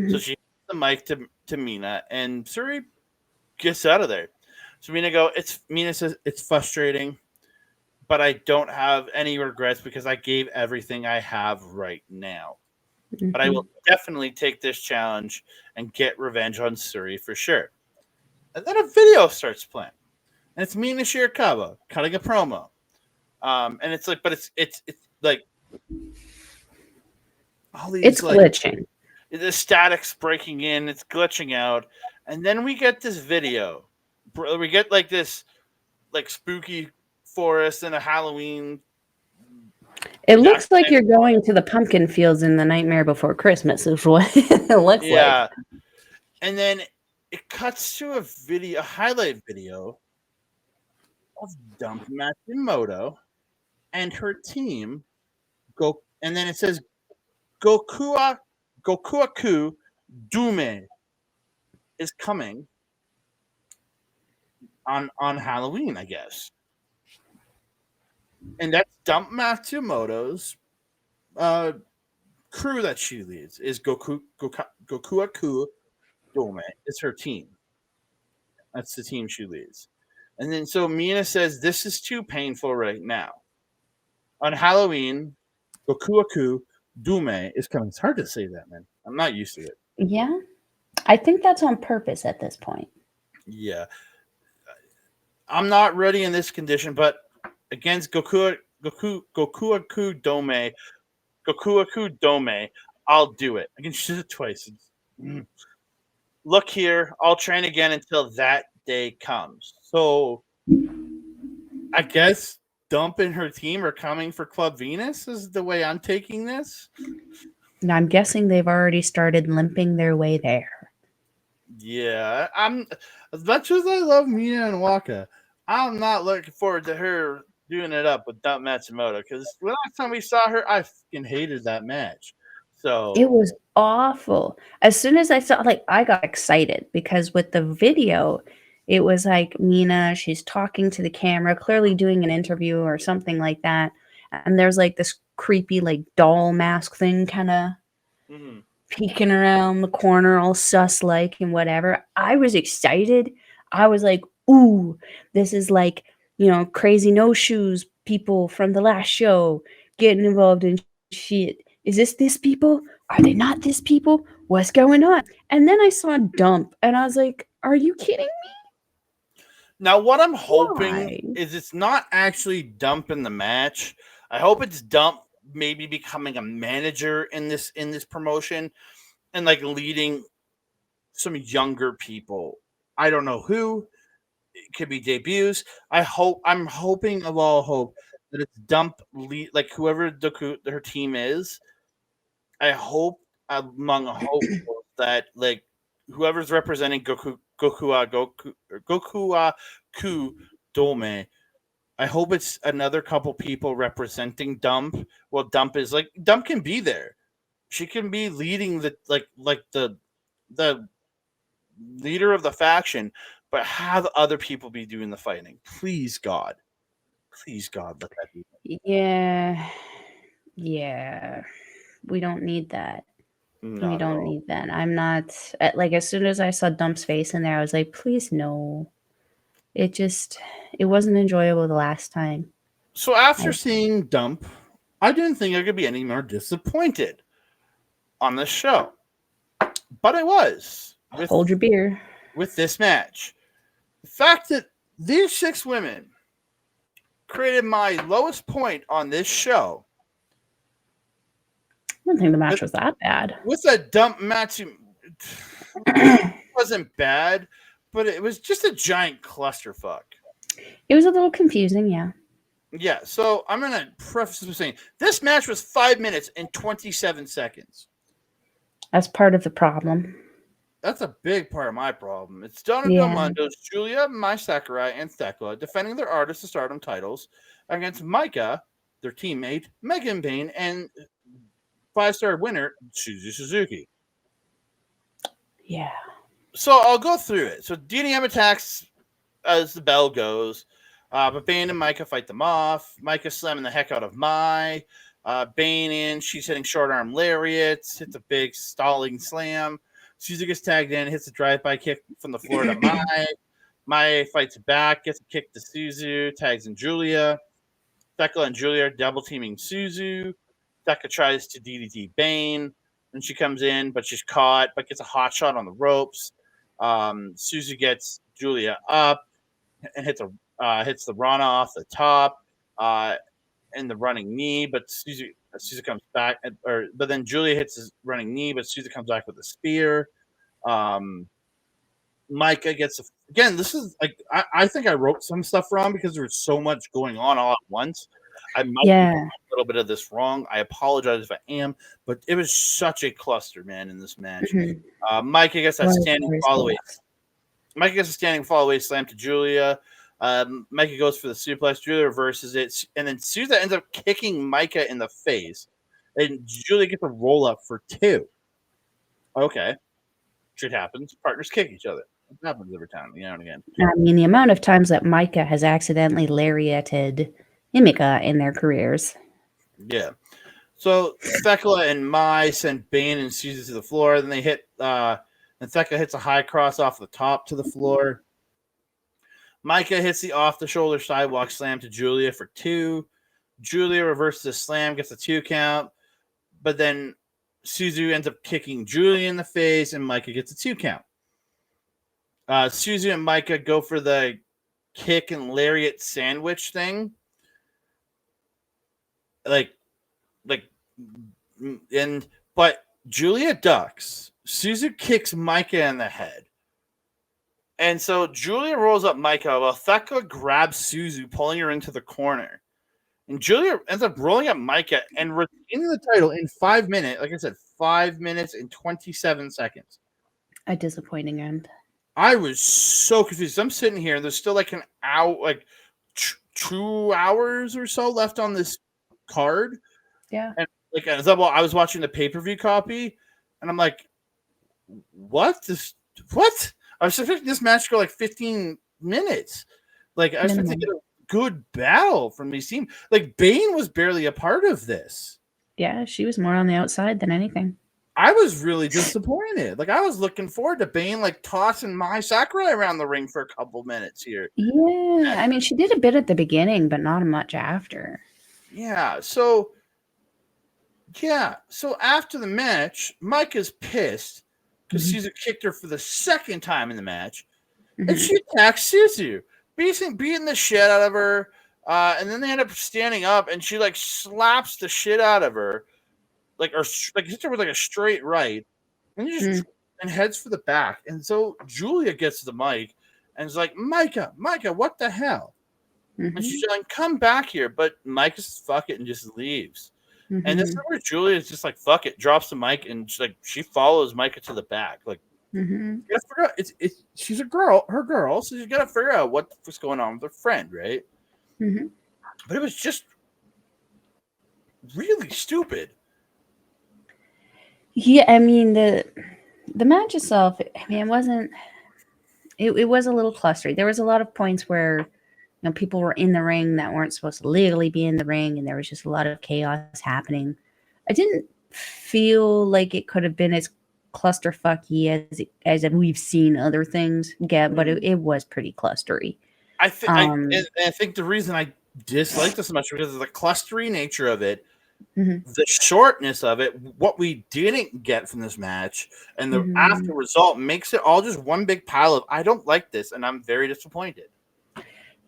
S1: So she gives the mic to Mina, and Syuri gets out of there. So Mina says, "It's frustrating, but I don't have any regrets because I gave everything I have right now. But I will definitely take this challenge and get revenge on Syuri for sure." And then a video starts playing, and it's Mina Shirakawa cutting a promo. And it's like, but it's like all these.
S2: It's glitching.
S1: The static's breaking in. It's glitching out, and then we get this video. We get like this, like spooky forest and a Halloween.
S2: It looks like you're going to the pumpkin fields in The Nightmare Before Christmas, is what it looks like.
S1: And then it cuts to a highlight video of Dump Matsumoto and her team and then it says Gokuaku Dume is coming on Halloween, I guess. And that's Dump Matsumoto's crew that she leads is Gokuaku Dume. It's her team. That's the team she leads. And then so Mina says, "This is too painful right now. On Halloween, Gokuaku Dume is coming." It's hard to say that, man. I'm not used to it.
S2: Yeah. I think that's on purpose at this point.
S1: Yeah. I'm not ready in this condition, but against Gokuaku Dome, I'll do it. I can shoot it twice. Look here, I'll train again until that day comes. So I guess Dump and her team are coming for Club Venus is the way I'm taking this.
S2: And I'm guessing they've already started limping their way there.
S1: Yeah, I'm as much as I love Mina and Waka, I'm not looking forward to her doing it up with Dump Matsumoto because the last time we saw her, I fucking hated that match.
S2: It
S1: So
S2: was awful. As soon as I saw, like, I got excited because with the video, it was like Mina, she's talking to the camera, clearly doing an interview or something like that. And there's like this creepy, like, doll mask thing kind of
S1: mhm.
S2: peeking around the corner, all sus like and whatever. I was excited. I was like, ooh, this is like, crazy no shoes people from the last show getting involved in shit. Is this people? Are they not this people? What's going on? And then I saw Dump and I was like, are you kidding me?
S1: Now what I'm hoping
S2: Why?
S1: is it's not actually Dump in the match. I hope it's Dump maybe becoming a manager in this promotion and like leading some younger people. I don't know who. It could be debuts. I'm hoping of all hope that it's Dump lead like whoever her team is. I hope among hope that like whoever's representing Goku Ku Dome. I hope it's another couple people representing Dump. Well, Dump can be there. She can be leading the the leader of the faction, but have other people be doing the fighting. Please God, let that be.
S2: Yeah. Yeah. We don't need that. We
S1: Not at
S2: don't
S1: all.
S2: need that. I'm not like as soon as I saw Dump's face in there, I was like, please no. It just it wasn't enjoyable the last time.
S1: So after
S2: I
S1: seeing Dump, I didn't think I could be any more disappointed on this show, but I was
S2: hold your beer.
S1: with this match. The fact that these six women created my lowest point on this show
S2: I don't think the match
S1: with,
S2: was that bad.
S1: with a Dump match. Wasn't bad, but it was just a giant clusterfuck.
S2: It was a little confusing, yeah.
S1: Yeah, so I'm gonna preface this by saying this match was 5 minutes and 27 seconds.
S2: That's part of the problem.
S1: That's a big part of my problem. It's Donna Del
S2: Yeah.
S1: Mondo's Giulia, Mai Sakurai, and Thekla defending their Artist of Stardom titles against Maika, their teammate, Megan Bayne, and 5-star winner, Suzuki.
S2: Yeah.
S1: So I'll go through it. So DDM attacks as the bell goes, but Bayne and Maika fight them off. Maika slamming the heck out of Mai. Bayne in, she's hitting short arm lariats, hits a big stalling slam. Suzu gets tagged in, hits a drive-by kick from the floor to Mai. Mai fights back, gets a kick to Suzu, tags in Giulia. Thekla and Giulia are double teaming Suzu. Thekla tries to DDT Bayne, and she comes in, but she's caught, but gets a hot shot on the ropes. Suzu gets Giulia up and hits the run off the top and the running knee, but Suzu comes back, but then Giulia hits his running knee, but Suzu comes back with a spear. Um, Maika gets again. This is like I think I wrote some stuff wrong because there was so much going on all at once. I might be
S2: Yeah.
S1: a little bit of this wrong. I apologize if I am, but it was such a cluster, man, in this match.
S2: Mhm.
S1: Maika gets that standing
S2: Where's
S1: fall
S2: the
S1: away. Maika gets a standing fall away slam to Giulia. Maika goes for the suplex. Giulia reverses it, and then Suzu ends up kicking Maika in the face, and Giulia gets a roll up for 2. Okay, shit happens. Partners kick each other. It happens every time, and again.
S2: I mean, the amount of times that Micah has accidentally lariated Imika in their careers.
S1: Yeah. So Thekla and Mai send Bayne and Suzu to the floor. Then they hit. And Thekla hits a high cross off the top to the floor. Maika hits the off the shoulder sidewalk slam to Giulia for 2. Giulia reverses the slam, gets a 2 count, but then Suzu ends up kicking Giulia in the face, and Maika gets a 2 count. Suzu and Maika go for the kick and lariat sandwich thing, but Giulia ducks. Suzu kicks Maika in the head. And so Giulia rolls up Maika while Thekla grabs Suzu, pulling her into the corner. And Giulia ends up rolling up Maika and retaining the title in 5 minutes. Like I said, 5 minutes and 27 seconds.
S2: A disappointing end.
S1: I was so confused. I'm sitting here, and there's still like an hour, like 2 hours or so left on this card.
S2: Yeah.
S1: And like, as I was watching the pay-per-view copy, and I'm like, what? What? I was expecting this match to go like 15 minutes. Like, I was expecting to get a good battle from these teams. Like, Bayne was barely a part of this.
S2: Yeah, she was more on the outside than anything.
S1: I was really disappointed. Like, I was looking forward to Bayne like tossing my Sakurai around the ring for a couple minutes here.
S2: Yeah, I mean, she did a bit at the beginning, but not much after.
S1: Yeah, so after the match, Maika's pissed because Suzu kicked her for the second time in the match, and she attacks Suzu, beating the shit out of her. And then they end up standing up, and she like slaps the shit out of her, like hits her with like a straight right, and and heads for the back. And so Giulia gets the mic and is like, Maika, what the hell? And she's like, come back here, but Maika says fuck it and just leaves. And this is where Giulia is just like, fuck it, drops the mic, and she follows Maika to the back. Like, you gotta figure out, she's her girl, so you gotta figure out what's going on with her friend, right? But it was just really stupid.
S2: Yeah, I mean the match itself, I mean, it was a little clustery. There was a lot of points where people were in the ring that weren't supposed to legally be in the ring, and there was just a lot of chaos happening. I didn't feel like it could have been as clusterfucky as we've seen other things get, but it was pretty clustery.
S1: I think the reason I dislike this so much because of the clustery nature of it, the shortness of it, what we didn't get from this match, and the after result makes it all just one big pile of I don't like this, and I'm very disappointed.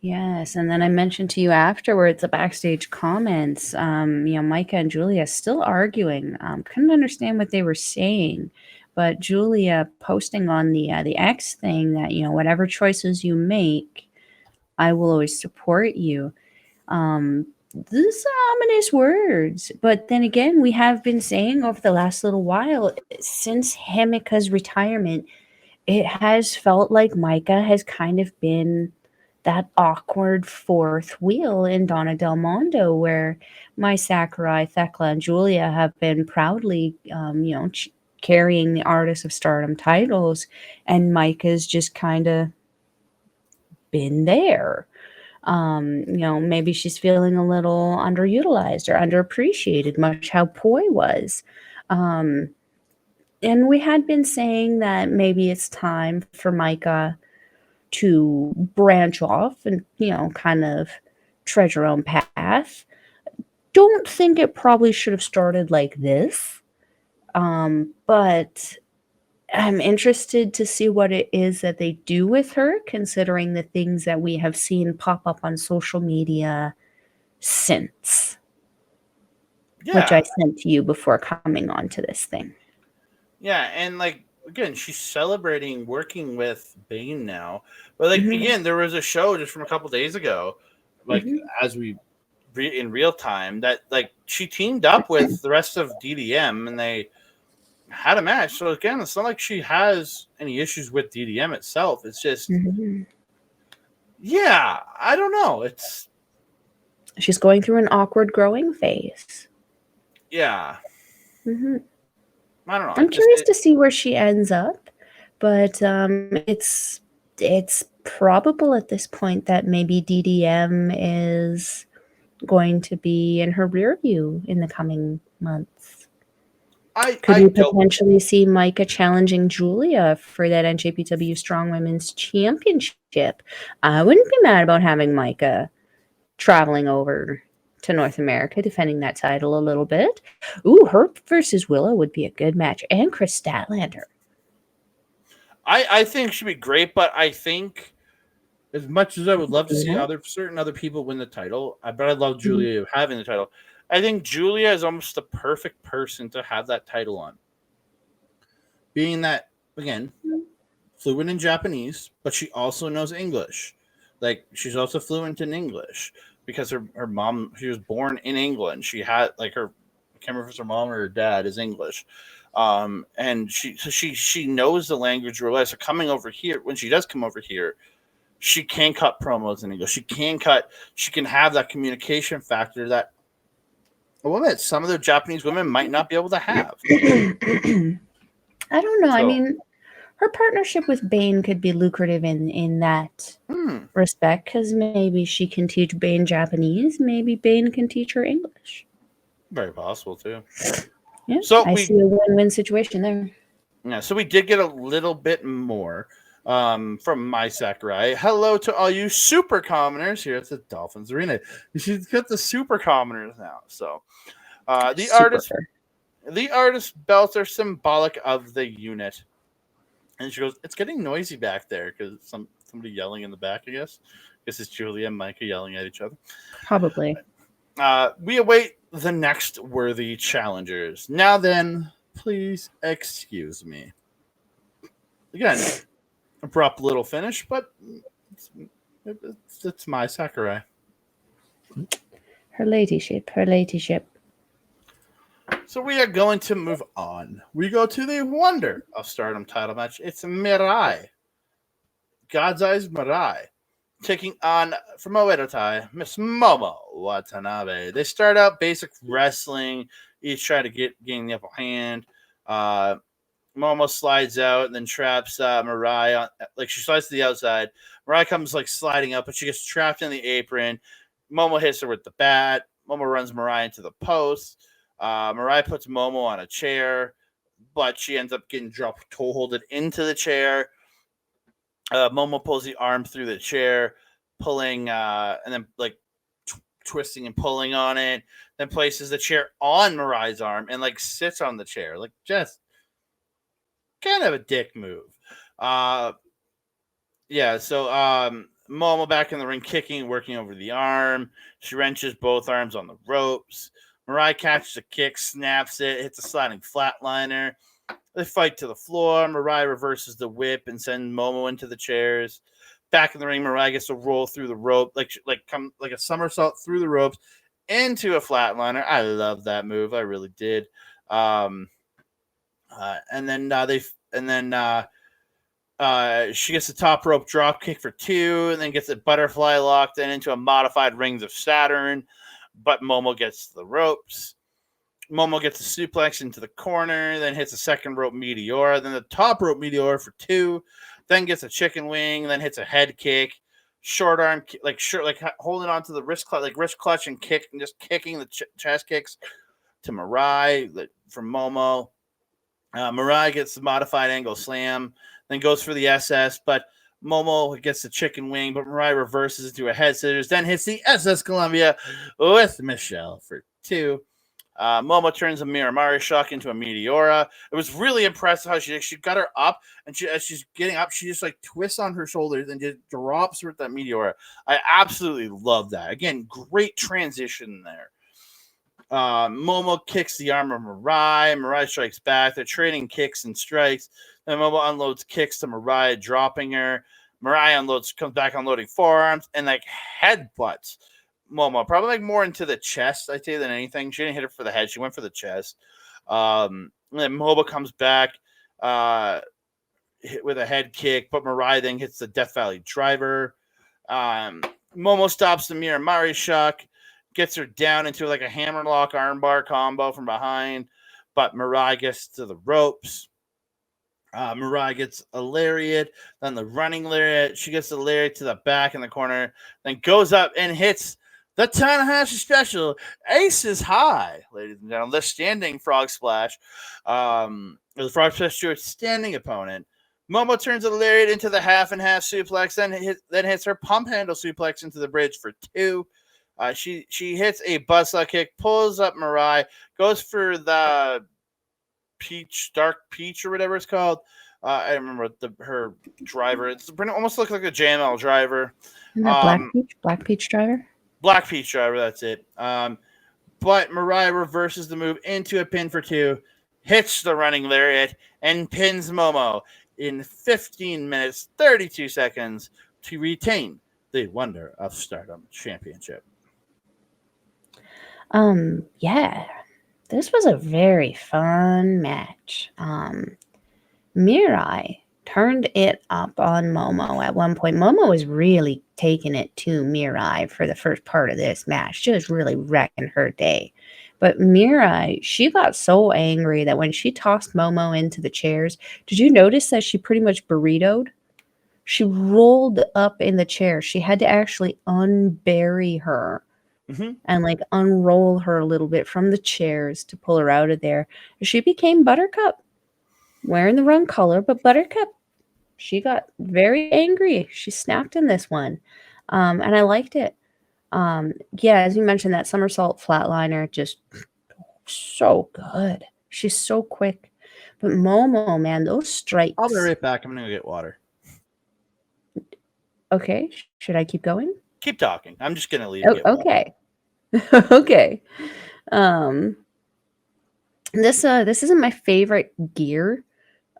S2: Yes, and then I mentioned to you afterwards the backstage comments. Maika and Giulia still arguing. Couldn't understand what they were saying, but Giulia posting on the X thing that whatever choices you make, I will always support you. These are ominous words, but then again, we have been saying over the last little while since Himika's retirement, it has felt like Maika has kind of been that awkward fourth wheel in Donna Del Mondo, where my Sakurai, Thekla, and Giulia have been proudly, carrying the Artist of Stardom titles, and Maika's just kind of been there. Maybe she's feeling a little underutilized or underappreciated, much how Poi was. And we had been saying that maybe it's time for Maika to branch off and, kind of tread her own path. Don't think it probably should have started like this. But I'm interested to see what it is that they do with her, considering the things that we have seen pop up on social media since.
S1: Yeah.
S2: Which I sent to you before coming on to this thing.
S1: Yeah, and again, she's celebrating working with Bayne now. But again, there was a show just from a couple days ago, as we in real time, that she teamed up with the rest of DDM and they had a match. So again, it's not like she has any issues with DDM itself. It's just yeah, I don't know.
S2: She's going through an awkward growing phase.
S1: Yeah. I don't know.
S2: I'm curious to see where she ends up, but it's probable at this point that maybe DDM is going to be in her rear view in the coming months. Could you potentially see Maika challenging Giulia for that NJPW Strong Women's Championship? I wouldn't be mad about having Maika traveling over to North America, defending that title a little bit. Ooh, her versus Willow would be a good match. And Chris Statlander.
S1: I think she'd be great, but I think as much as I would love to see certain other people win the title, I love Giulia having the title. I think Giulia is almost the perfect person to have that title on. Being that, again, fluent in Japanese, but she also knows English. She's also fluent in English. Because her mom, she was born in England. She had, I can't remember if it's her mom or her dad is English. And she knows the language real well. So coming over here, when she does come over here, she can cut promos in English. She can have that communication factor that some of the Japanese women might not be able to have.
S2: I don't know.
S1: So,
S2: I mean, her partnership with Bayne could be lucrative in that respect, because maybe she can teach Bayne Japanese. Maybe Bayne can teach her English.
S1: very possible too.
S2: Yeah,
S1: So
S2: I see a win-win situation there.
S1: Yeah, so we did get a little bit more from my Sakurai. Hello to all you super commoners here at the Dolphins Arena. She's got the super commoners now. So the artist belts are symbolic of the unit. And she goes, "It's getting noisy back there because somebody yelling in the back. I guess it's Giulia and Maika yelling at each other.
S2: Probably.
S1: We await the next worthy challengers. Now then, please excuse me." Again, abrupt little finish, but it's my Sakurai.
S2: Her ladyship.
S1: So we are going to move on. We go to the wonder of Stardom title match. It's Mirai. God's Eyes Mirai. Taking on, from Oedotai, Miss Momo Watanabe. They start out basic wrestling, each try to gain the upper hand. Momo slides out and then traps Mirai on, like she slides to the outside. Mirai comes like sliding up, but she gets trapped in the apron. Momo hits her with the bat. Momo runs Mirai into the post. Mirai puts Momo on a chair, but she ends up getting dropped, toe holded into the chair. Momo pulls the arm through the chair, pulling, and then like twisting and pulling on it. Then places the chair on Mirai's arm and like sits on the chair, like just kind of a dick move. Yeah. So Momo back in the ring, kicking, working over the arm. She wrenches both arms on the ropes. Mirai catches a kick, snaps it, hits a sliding flatliner. They fight to the floor. Mirai reverses the whip and sends Momo into the chairs. Back in the ring, Mirai gets to roll through the rope, like a somersault through the ropes into a flatliner. I love that move. I really did. And then she gets the top rope drop kick for 2, and then gets a butterfly lock, then into a modified Rings of Saturn. But Momo gets the ropes. Momo gets a suplex into the corner, then hits a second rope meteora, then the top rope meteora for 2, then gets a chicken wing, then hits a head kick, short arm, like holding on to the wrist clutch and kick, and just kicking the chest kicks to Mirai from Momo. Mirai gets the modified angle slam, then goes for the SS, but Momo gets the chicken wing, but Mirai reverses into a head scissors, then hits the SS Columbia with Michelle for 2. Momo turns a Miramari shock into a Meteora. It was really impressive how she got her up, and as she's getting up, she just like twists on her shoulders and just drops her with that Meteora. I absolutely love that. Again, great transition there. Momo kicks the arm of Mirai. Mirai strikes back. They're trading kicks and strikes. Then Momo unloads kicks to Mirai, dropping her. Mirai comes back unloading forearms and like headbutts Momo, probably like more into the chest, I'd say, than anything. She didn't hit her for the head. She went for the chest. And then Momo comes back hit with a head kick, but Mirai then hits the Death Valley driver. Momo stops the Miramari shock, gets her down into like a hammerlock armbar combo from behind, but Mirai gets to the ropes. Mirai gets a lariat, then the running lariat. She gets the lariat to the back in the corner, then goes up and hits the Tanahashi special, Aces High, ladies and gentlemen. The standing frog splash. The frog splash to a standing opponent. Momo turns the lariat into the half and half suplex, then hits her pump handle suplex into the bridge for 2. She hits a buzzsaw kick, pulls up Mirai, goes for the dark peach or whatever it's called. I remember her driver. It's almost looks like a JML driver.
S2: Black peach driver.
S1: Black peach driver. That's it. But Mirai reverses the move into a pin for 2, hits the running lariat, and pins Momo in 15 minutes 32 seconds to retain the Wonder of Stardom Championship.
S2: Yeah. this was a very fun match. Mirai turned it up on Momo at one point. Momo was really taking it to Mirai for the first part of this match. She was really wrecking her day. But Mirai, she got so angry that when she tossed Momo into the chairs, did you notice that she pretty much burritoed? She rolled up in the chair. She had to actually unbury her and like unroll her a little bit from the chairs to pull her out of there. She became Buttercup, wearing the wrong color, but Buttercup, she got very angry. She snapped in this one, and I liked it. Yeah, as you mentioned, that somersault flatliner just so good. She's so quick. But Momo, man, those strikes.
S1: I'll be right back. I'm gonna go get water.
S2: Okay, should I keep going?
S1: Keep talking. I'm just gonna leave.
S2: Oh, okay. Okay. This isn't my favorite gear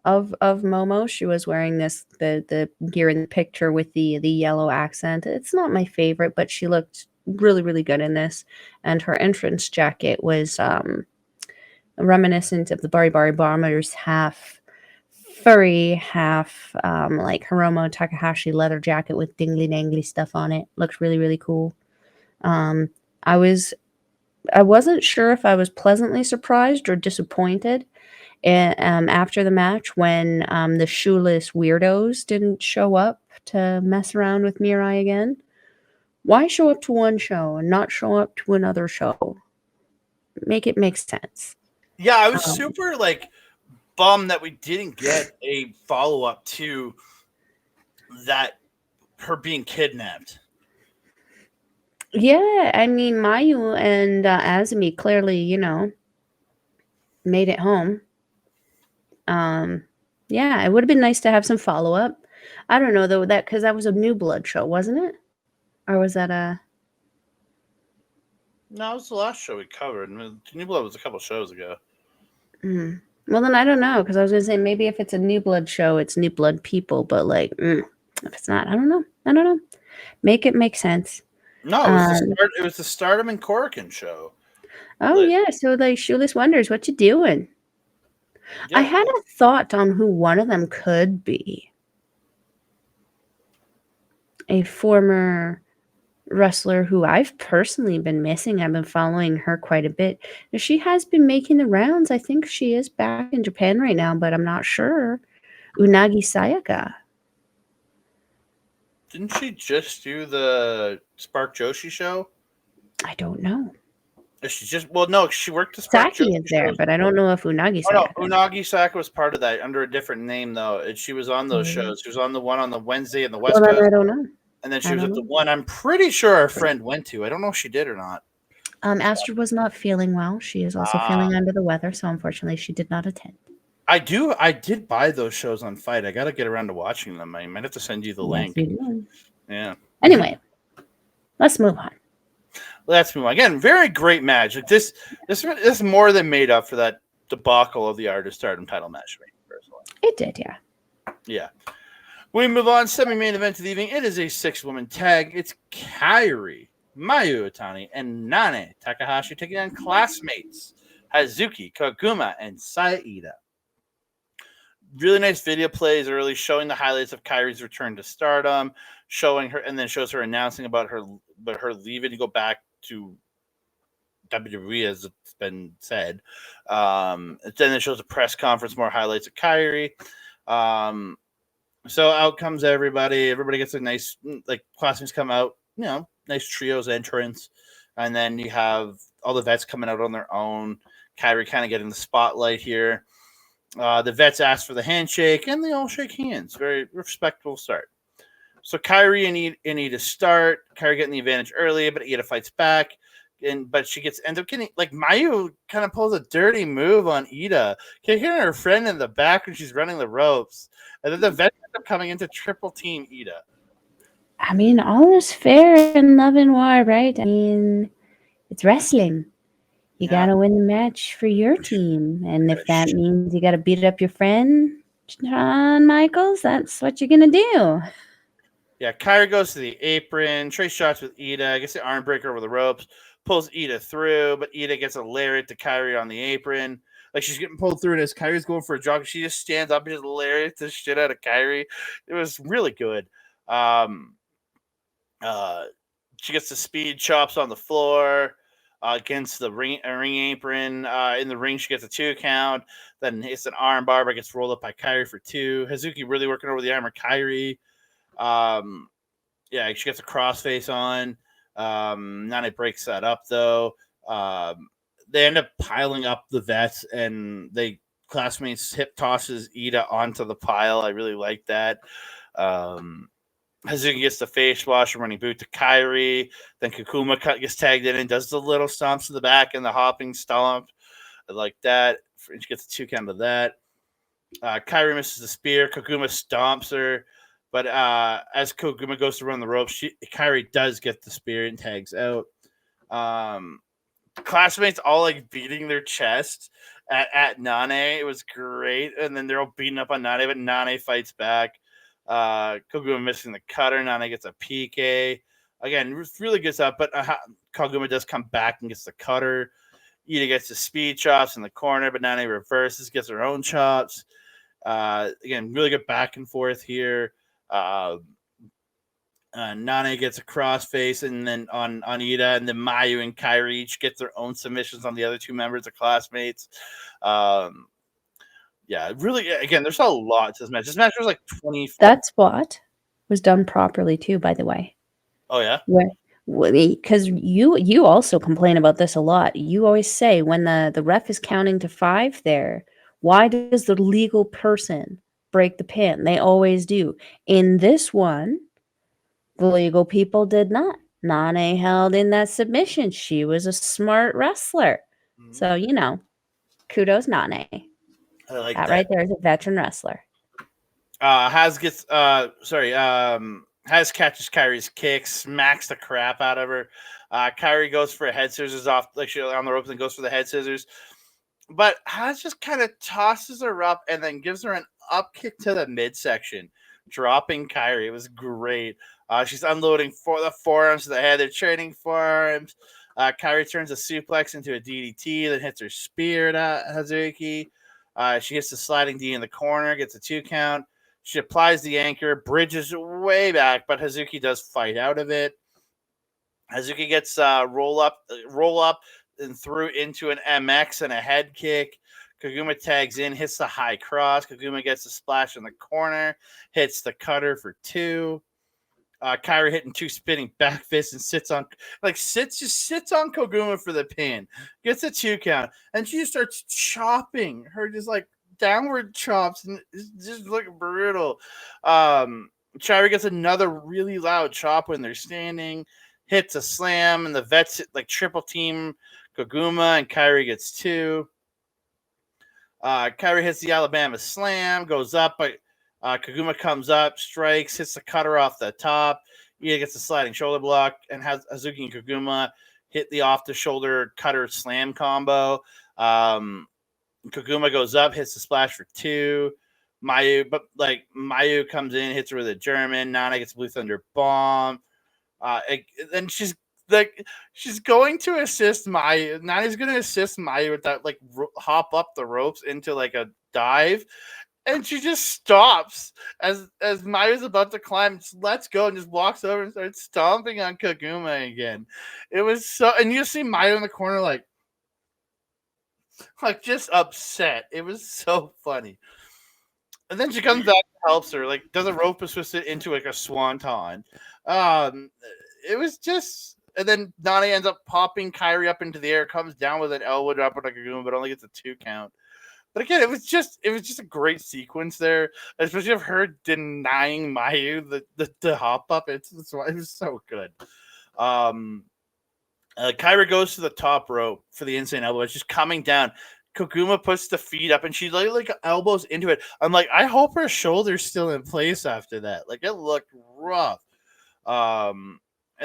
S2: of Momo. She was wearing the gear in the picture with the yellow accent. It's not my favorite, but she looked really, really good in this. And her entrance jacket was reminiscent of the Bari Bari Bombers, half furry, half like Hiromu Takahashi leather jacket with dingly dangly stuff on it. Looked really, really cool. I wasn't sure if I was pleasantly surprised or disappointed after the match when the shoeless weirdos didn't show up to mess around with Mirai again. Why show up to one show and not show up to another show? Make it make sense.
S1: Yeah, I was super like bummed that we didn't get a follow up to that, her being kidnapped.
S2: Yeah, I mean, Miyu and Azumi clearly, made it home. Yeah, it would have been nice to have some follow up. I don't know though, because that was a New Blood show, wasn't it? Or was that a?
S1: No, it was the last show we covered. New Blood was a couple shows ago.
S2: Well, then I don't know, because I was gonna say maybe if it's a New Blood show, it's New Blood people, but like if it's not, I don't know. Make it make sense.
S1: No, it was the Stardom and Korakuen show.
S2: Oh yeah, so like Shoeless Wonders, what you doing? Yeah. I had a thought on who one of them could be. A former wrestler who I've personally been missing. I've been following her quite a bit. She has been making the rounds. I think she is back in Japan right now, but I'm not sure. Unagi Sayaka.
S1: Didn't she just do the Spark Joshi show?
S2: I don't know.
S1: She just no, she worked the Spark
S2: Saki
S1: Joshi
S2: is there, but I don't know if Unagi Sayaka.
S1: Oh, no, Unagi Sayaka was part of that under a different name though. And she was on those shows. She was on the one on the Wednesday in the West Coast.
S2: I don't know.
S1: And then she was at the one I'm pretty sure our friend went to. I don't know if she did or not.
S2: Astrid was not feeling well. She is also feeling under the weather, so unfortunately she did not attend.
S1: I did buy those shows on Fight. I got to get around to watching them. I might have to send you the link. Yeah.
S2: Anyway, let's move on.
S1: Let's move on. Again, very great match. Like this more than made up for that debacle of the Artist Stardom title match. Personally,
S2: it did, yeah.
S1: Yeah. We move on. Semi-main event of the evening. It is a 6-woman tag. It's Kairi, Mayu Iwatani, and Nane Takahashi taking on classmates Hazuki, Koguma, and Saida. Really nice video plays early, showing the highlights of Kairi's return to Stardom, showing her, and then shows her announcing about her leaving to go back to WWE, as it's been said. Then it shows a press conference, more highlights of Kairi. So out comes everybody. Everybody gets a nice, like, classmates come out, nice trios entrance. And then you have all the vets coming out on their own. Kairi kind of getting the spotlight here. The vets ask for the handshake, and they all shake hands. Very respectful start. So Kairi and Ida start. Kairi getting the advantage early, but Ida fights back. But she ends up getting, like, Mayu kind of pulls a dirty move on Ida. Can hear her friend in the back when she's running the ropes. And then the vets end up coming into triple team Ida.
S2: I mean, all is fair in love and war, right? I mean, it's wrestling. You got to win the match for your team. And if that means you got to beat up your friend, Shawn Michaels, that's what you're going to do.
S1: Yeah, Kairi goes to the apron, trade shots with Ida, gets the arm breaker over the ropes, pulls Ida through, but Ida gets a lariat to Kairi on the apron. Like, she's getting pulled through, and as Kairi's going for a jog, she just stands up and just lariats the shit out of Kairi. It was really good. She gets the speed chops on the floor against the ring apron. In the ring, she gets a 2 count. Then hits an arm bar, but gets rolled up by Kairi for 2. Hazuki really working over the arm of Kairi. Yeah, she gets a crossface on. Nane breaks that up, though. They end up piling up the vets, and classmates hip tosses Ida onto the pile. I really like that. Hazuki gets the face wash and running boot to Kairi. Then Kakuma gets tagged in and does the little stomps to the back and the hopping stomp. I like that. She gets a 2 count of that. Kairi misses the spear. Kakuma stomps her. But as Kakuma goes to run the ropes, Kairi does get the spear and tags out. Classmates all like beating their chest at Nane. It was great. And then they're all beating up on Nane, but Nane fights back. Koguma missing the cutter. Nane gets a PK. Again, really good stuff, but Koguma does come back and gets the cutter. Ida gets the speed chops in the corner, but Nane reverses, gets her own chops. Again, really good back and forth here. Nane gets a crossface, and then on Ida, and then Miyu and Kairi each get their own submissions on the other 2 members of Classmates. Yeah, really, again, there's a lot to this match. This match was like 20.
S2: That spot was done properly too, by the way.
S1: Oh, yeah?
S2: Because you also complain about this a lot. You always say when the ref is counting to 5 there, why does the legal person break the pin? They always do. In this one, the legal people did not. Nane held in that submission. She was a smart wrestler. Mm-hmm. So, kudos Nane.
S1: I like
S2: that. Right there is a veteran wrestler.
S1: Has catches Kairi's kick, smacks the crap out of her. Kairi goes for a head scissors off, like she on the ropes, and goes for the head scissors. But Has just kind of tosses her up and then gives her an up kick to the midsection, dropping Kairi. It was great. She's unloading for the forearms to the head. They're trading forearms. Kairi turns a suplex into a DDT, then hits her spear at Hazuki. She gets the sliding D in the corner, gets a 2 count. She applies the anchor, bridges way back, but Hazuki does fight out of it. Hazuki gets roll up and through into an MX and a head kick. Koguma tags in, hits the high cross. Koguma gets a splash in the corner, hits the cutter for 2. Kairi hitting 2 spinning back fists and sits on Koguma for the pin. Gets a 2 count, and she just starts chopping her, just like downward chops, and it's just like brutal. Kairi gets another really loud chop when they're standing, hits a slam, and the vets like triple team Koguma, and Kairi gets 2. Kairi hits the Alabama slam, goes up, but Koguma comes up, strikes, hits the cutter off the top. Ida gets a sliding shoulder block, and has Hazuki and Koguma hit the off-the-shoulder cutter slam combo. Koguma goes up, hits the splash for 2. Miyu comes in, hits her with a German. Nana gets Blue Thunder bomb. Then she's going to assist Miyu. Nana's going to assist Miyu with that, like, hop up the ropes into like a dive. And she just stops as Mayu's about to climb, just lets go and just walks over and starts stomping on Koguma again. It was so, and you see Miyu in the corner like just upset. It was so funny. And then she comes back and helps her, like does a rope assist it into like a swanton. It was just, and then Nani ends up popping Kairi up into the air, comes down with an elbow drop on Koguma, but only gets a 2 count. But again, it was just a great sequence there, especially of her denying Miyu the hop up. It was so good. Kairi goes to the top rope for the insane elbow. It's just coming down. Koguma puts the feet up, and she like elbows into it. I'm like, I hope her shoulder's still in place after that. Like, it looked rough. And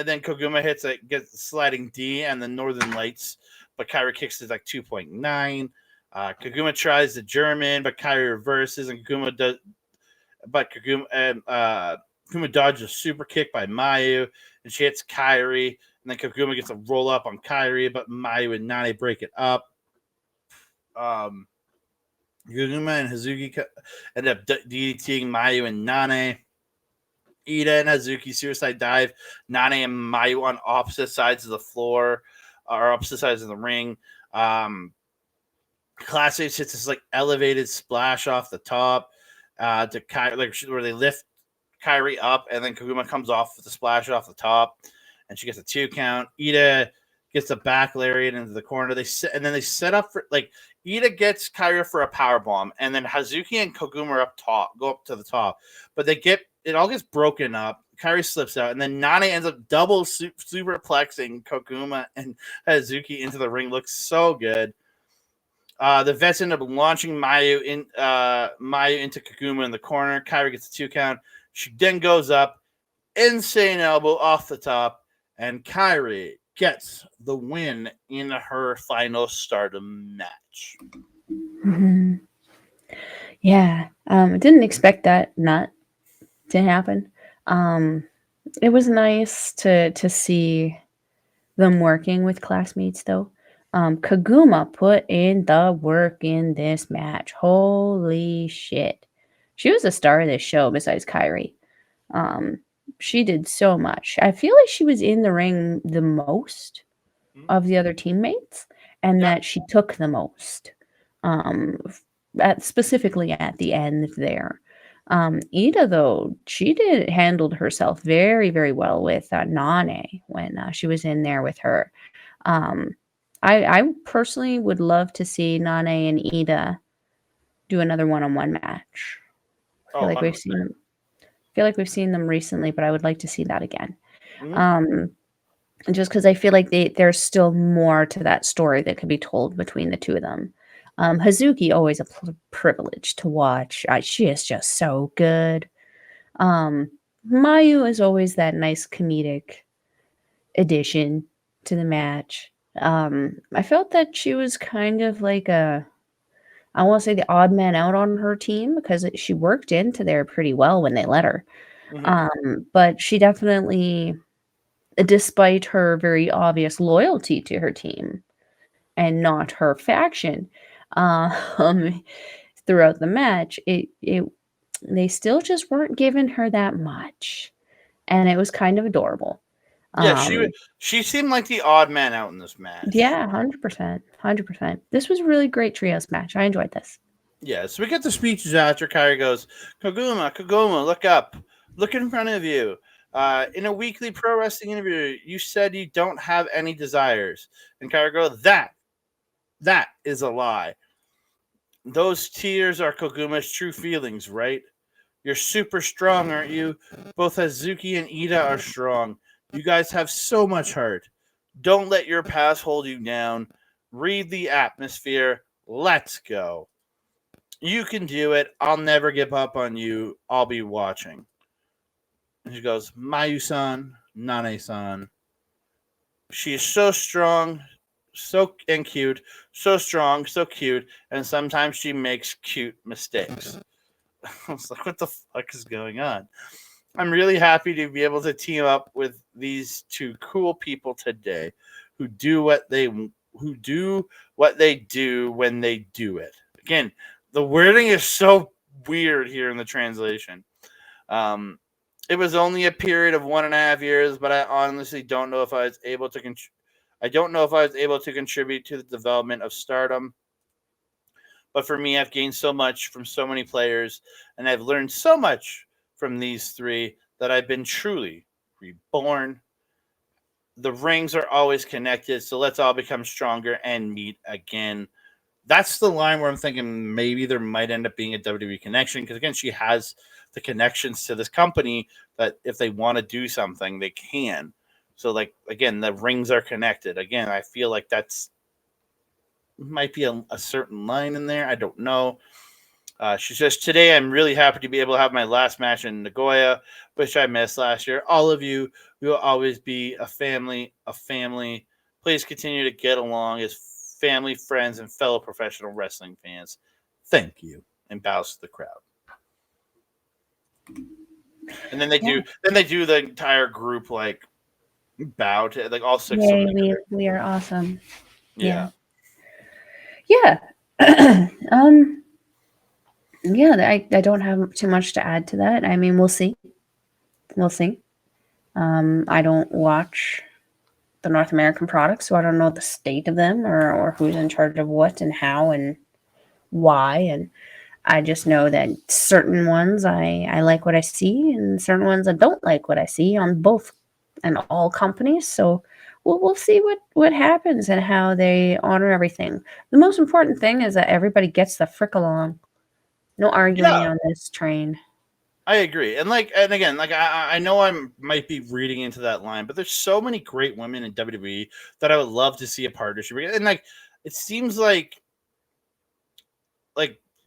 S1: then Koguma gets the sliding D and the Northern Lights, but Kairi kicks it like 2.9. Koguma tries the German, but Kairi reverses, and Koguma dodges a super kick by Miyu, and she hits Kairi. then Koguma gets a roll up on Kairi, but Miyu and Nane break it up. Koguma and Hazuki end up DDTing Miyu and Nane. Ida and Hazuki suicide dive Nane and Miyu on opposite sides of the floor, or opposite sides of the ring. Classics hits this like elevated splash off the top to Kairi, like where they lift Kairi up, and then Koguma comes off with the splash off the top, and she gets a 2 count. Ida gets a back lariat into the corner. They set up for like Ida gets Kairi for a power bomb, and then Hazuki and Koguma are up top, go up to the top, but it all gets broken up. Kairi slips out, and then Nane ends up double superplexing Koguma and Hazuki into the ring. Looks so good. The vets end up launching Miyu into Koguma in the corner. Kairi gets a 2 count. She then goes up, insane elbow off the top, and Kairi gets the win in her final Stardom match.
S2: Mm-hmm. Yeah, I didn't expect that not to happen. It was nice to see them working with classmates, though. Koguma put in the work in this match. Holy shit. She was the star of this show besides Kairi. She did so much. I feel like she was in the ring the most of the other teammates, and that she took the most. Specifically at the end there. Ida, though, she handled herself very, very well with Nane when she was in there with her. I personally would love to see Nane and Ida do another one-on-one match. I feel like we've seen them recently, but I would like to see that again. Just because I feel like there's still more to that story that could be told between the two of them. Hazuki, always a privilege to watch. She is just so good. Miyu is always that nice comedic addition to the match. I felt that she was kind of like I won't say the odd man out on her team, because she worked into there pretty well when they let her. But she definitely, despite her very obvious loyalty to her team and not her faction, throughout the match, they still just weren't giving her that much, and it was kind of adorable.
S1: Yeah, she seemed like the odd man out in this match.
S2: Yeah, 100%. This was a really great trios match. I enjoyed this.
S1: Yeah, so we get the speeches after. Kairi goes, Koguma, look up. Look in front of you. In a weekly pro wrestling interview, you said you don't have any desires. And Kairi goes, that is a lie. Those tears are Koguma's true feelings, right? You're super strong, aren't you? Both Hazuki and Ida are strong. You guys have so much heart. Don't let your past hold you down. Read the atmosphere. Let's go. You can do it. I'll never give up on you. I'll be watching. And she goes, Mayu-san, Nane-san. She is so strong, and cute, so strong, so cute, and sometimes she makes cute mistakes. I was like, what the fuck is going on? I'm really happy to be able to team up with these two cool people today who do what they do when they do it. Again, the wording is so weird here in the translation. It was only a period of 1.5 years, but I honestly don't know if I was able to contribute to the development of Stardom. But for me, I've gained so much from so many players, and I've learned so much from these three that I've been truly reborn. The rings are always connected, so let's all become stronger and meet again. That's the line where I'm thinking maybe there might end up being a WWE connection, because again, she has the connections to this company that if they want to do something, they can. So, like, again, the rings are connected. Again, I feel like that's might be a certain line in there. I don't know. She says, today I'm really happy to be able to have my last match in Nagoya, which I missed last year. All of you will always be a family. Please continue to get along as family, friends, and fellow professional wrestling fans. Thank you. And bows to the crowd. And then they do the entire group like bow to like all six
S2: Yay,
S1: of them.
S2: we are awesome.
S1: Yeah.
S2: Yeah. Yeah, I don't have too much to add to that. I mean, we'll see. We'll see. I don't watch the North American products, so I don't know the state of them or who's in charge of what and how and why. And I just know that certain ones I like what I see, and certain ones I don't like what I see on both and all companies. So we'll see what happens and how they honor everything. The most important thing is that everybody gets the frick along. No arguing
S1: Yeah,
S2: on this train.
S1: I agree. And again, like I know I might be reading into that line, but there's so many great women in WWE that I would love to see a partnership. And like it seems like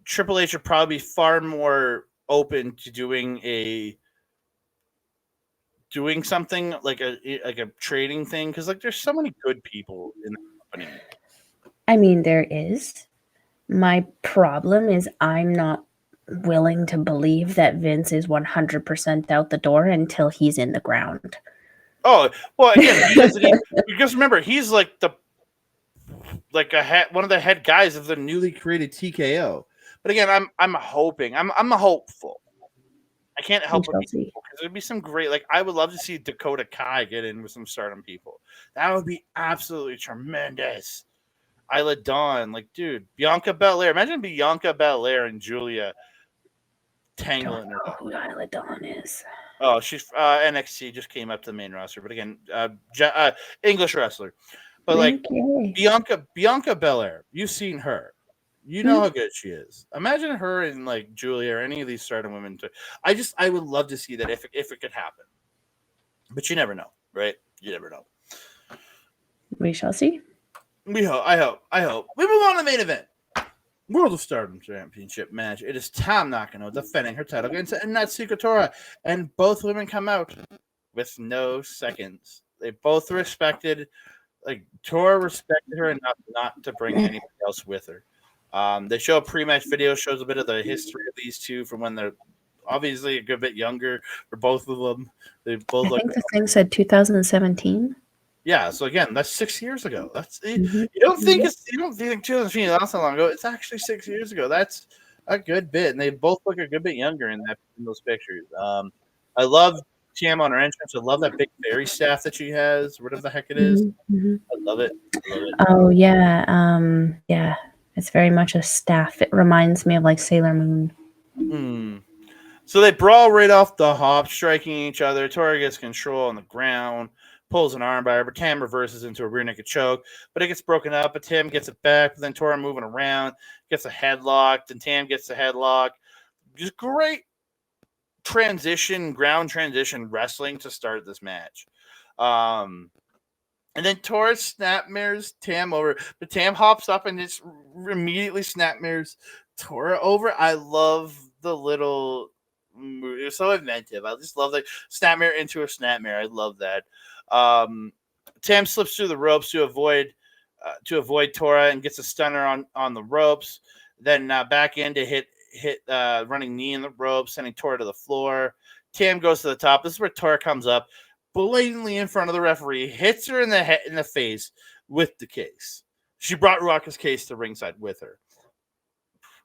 S1: Triple H would probably be far more open to doing something like a trading thing because like there's so many good people in the company.
S2: I mean, there is. My problem is I'm not willing to believe that Vince is 100% out the door until he's in the ground.
S1: Oh well, again, he doesn't. Because remember, he's like one of the head guys of the newly created TKO. But again, I'm hoping, I'm hopeful. I can't
S2: We
S1: help but
S2: shall
S1: be
S2: see.
S1: hopeful because there'd be some great. Like I would love to see Dakota Kai get in with some Stardom people. That would be absolutely tremendous. Isla Dawn, like dude, Bianca Belair. Imagine Bianca Belair and Giulia
S2: Don't
S1: tangling her.
S2: know who Isla Dawn is.
S1: Oh, she's NXT just came up to the main roster, but again, English wrestler. But like
S2: Okay.
S1: Bianca Belair, you've seen her. You know how good she is. Imagine her and like Giulia or any of these Stardom women. I would love to see that if it could happen. But you never know, right? You never know.
S2: We shall see.
S1: We hope. I hope. We move on to the main event. World of Stardom Championship match. It is Tam Nakano defending her title against Natsuko Tora, and both women come out with no seconds. They both respected, like Tora respected her enough not to bring anybody else with her. They show a pre-match video, shows a bit of the history of these two from when they're obviously a good bit younger for both of them. They both
S2: I
S1: look.
S2: think the thing said 2017.
S1: Yeah, so again, that's 6 years ago. That's
S2: Mm-hmm.
S1: you don't think it's you don't think 2015 that's so long ago. It's actually 6 years ago. That's a good bit, and they both look a good bit younger in those pictures. I love Tam on her entrance. I love that big fairy staff that she has, whatever the heck it is.
S2: Mm-hmm. Mm-hmm.
S1: I love it. I love it.
S2: Oh yeah, yeah. It's very much a staff. It reminds me of like Sailor Moon.
S1: Hmm. So they brawl right off the hop, striking each other. Tora gets control on the ground, pulls an armbar, but Tam reverses into a rear naked choke. But it gets broken up, but Tam gets it back. But then Tora moving around, gets a headlock, then Tam gets the headlock. Just great ground transition wrestling to start this match. And then Tora snapmares Tam over, but Tam hops up and just immediately snapmares Tora over. I love the little move. It was so inventive. I just love the snapmare into a snapmare. I love that. Tam slips through the ropes to avoid Tora and gets a stunner on the ropes. Then back in to hit running knee in the ropes, sending Tora to the floor. Tam goes to the top. This is where Tora comes up blatantly in front of the referee, hits her in the face with the case. She brought Ruaka's case to ringside with her,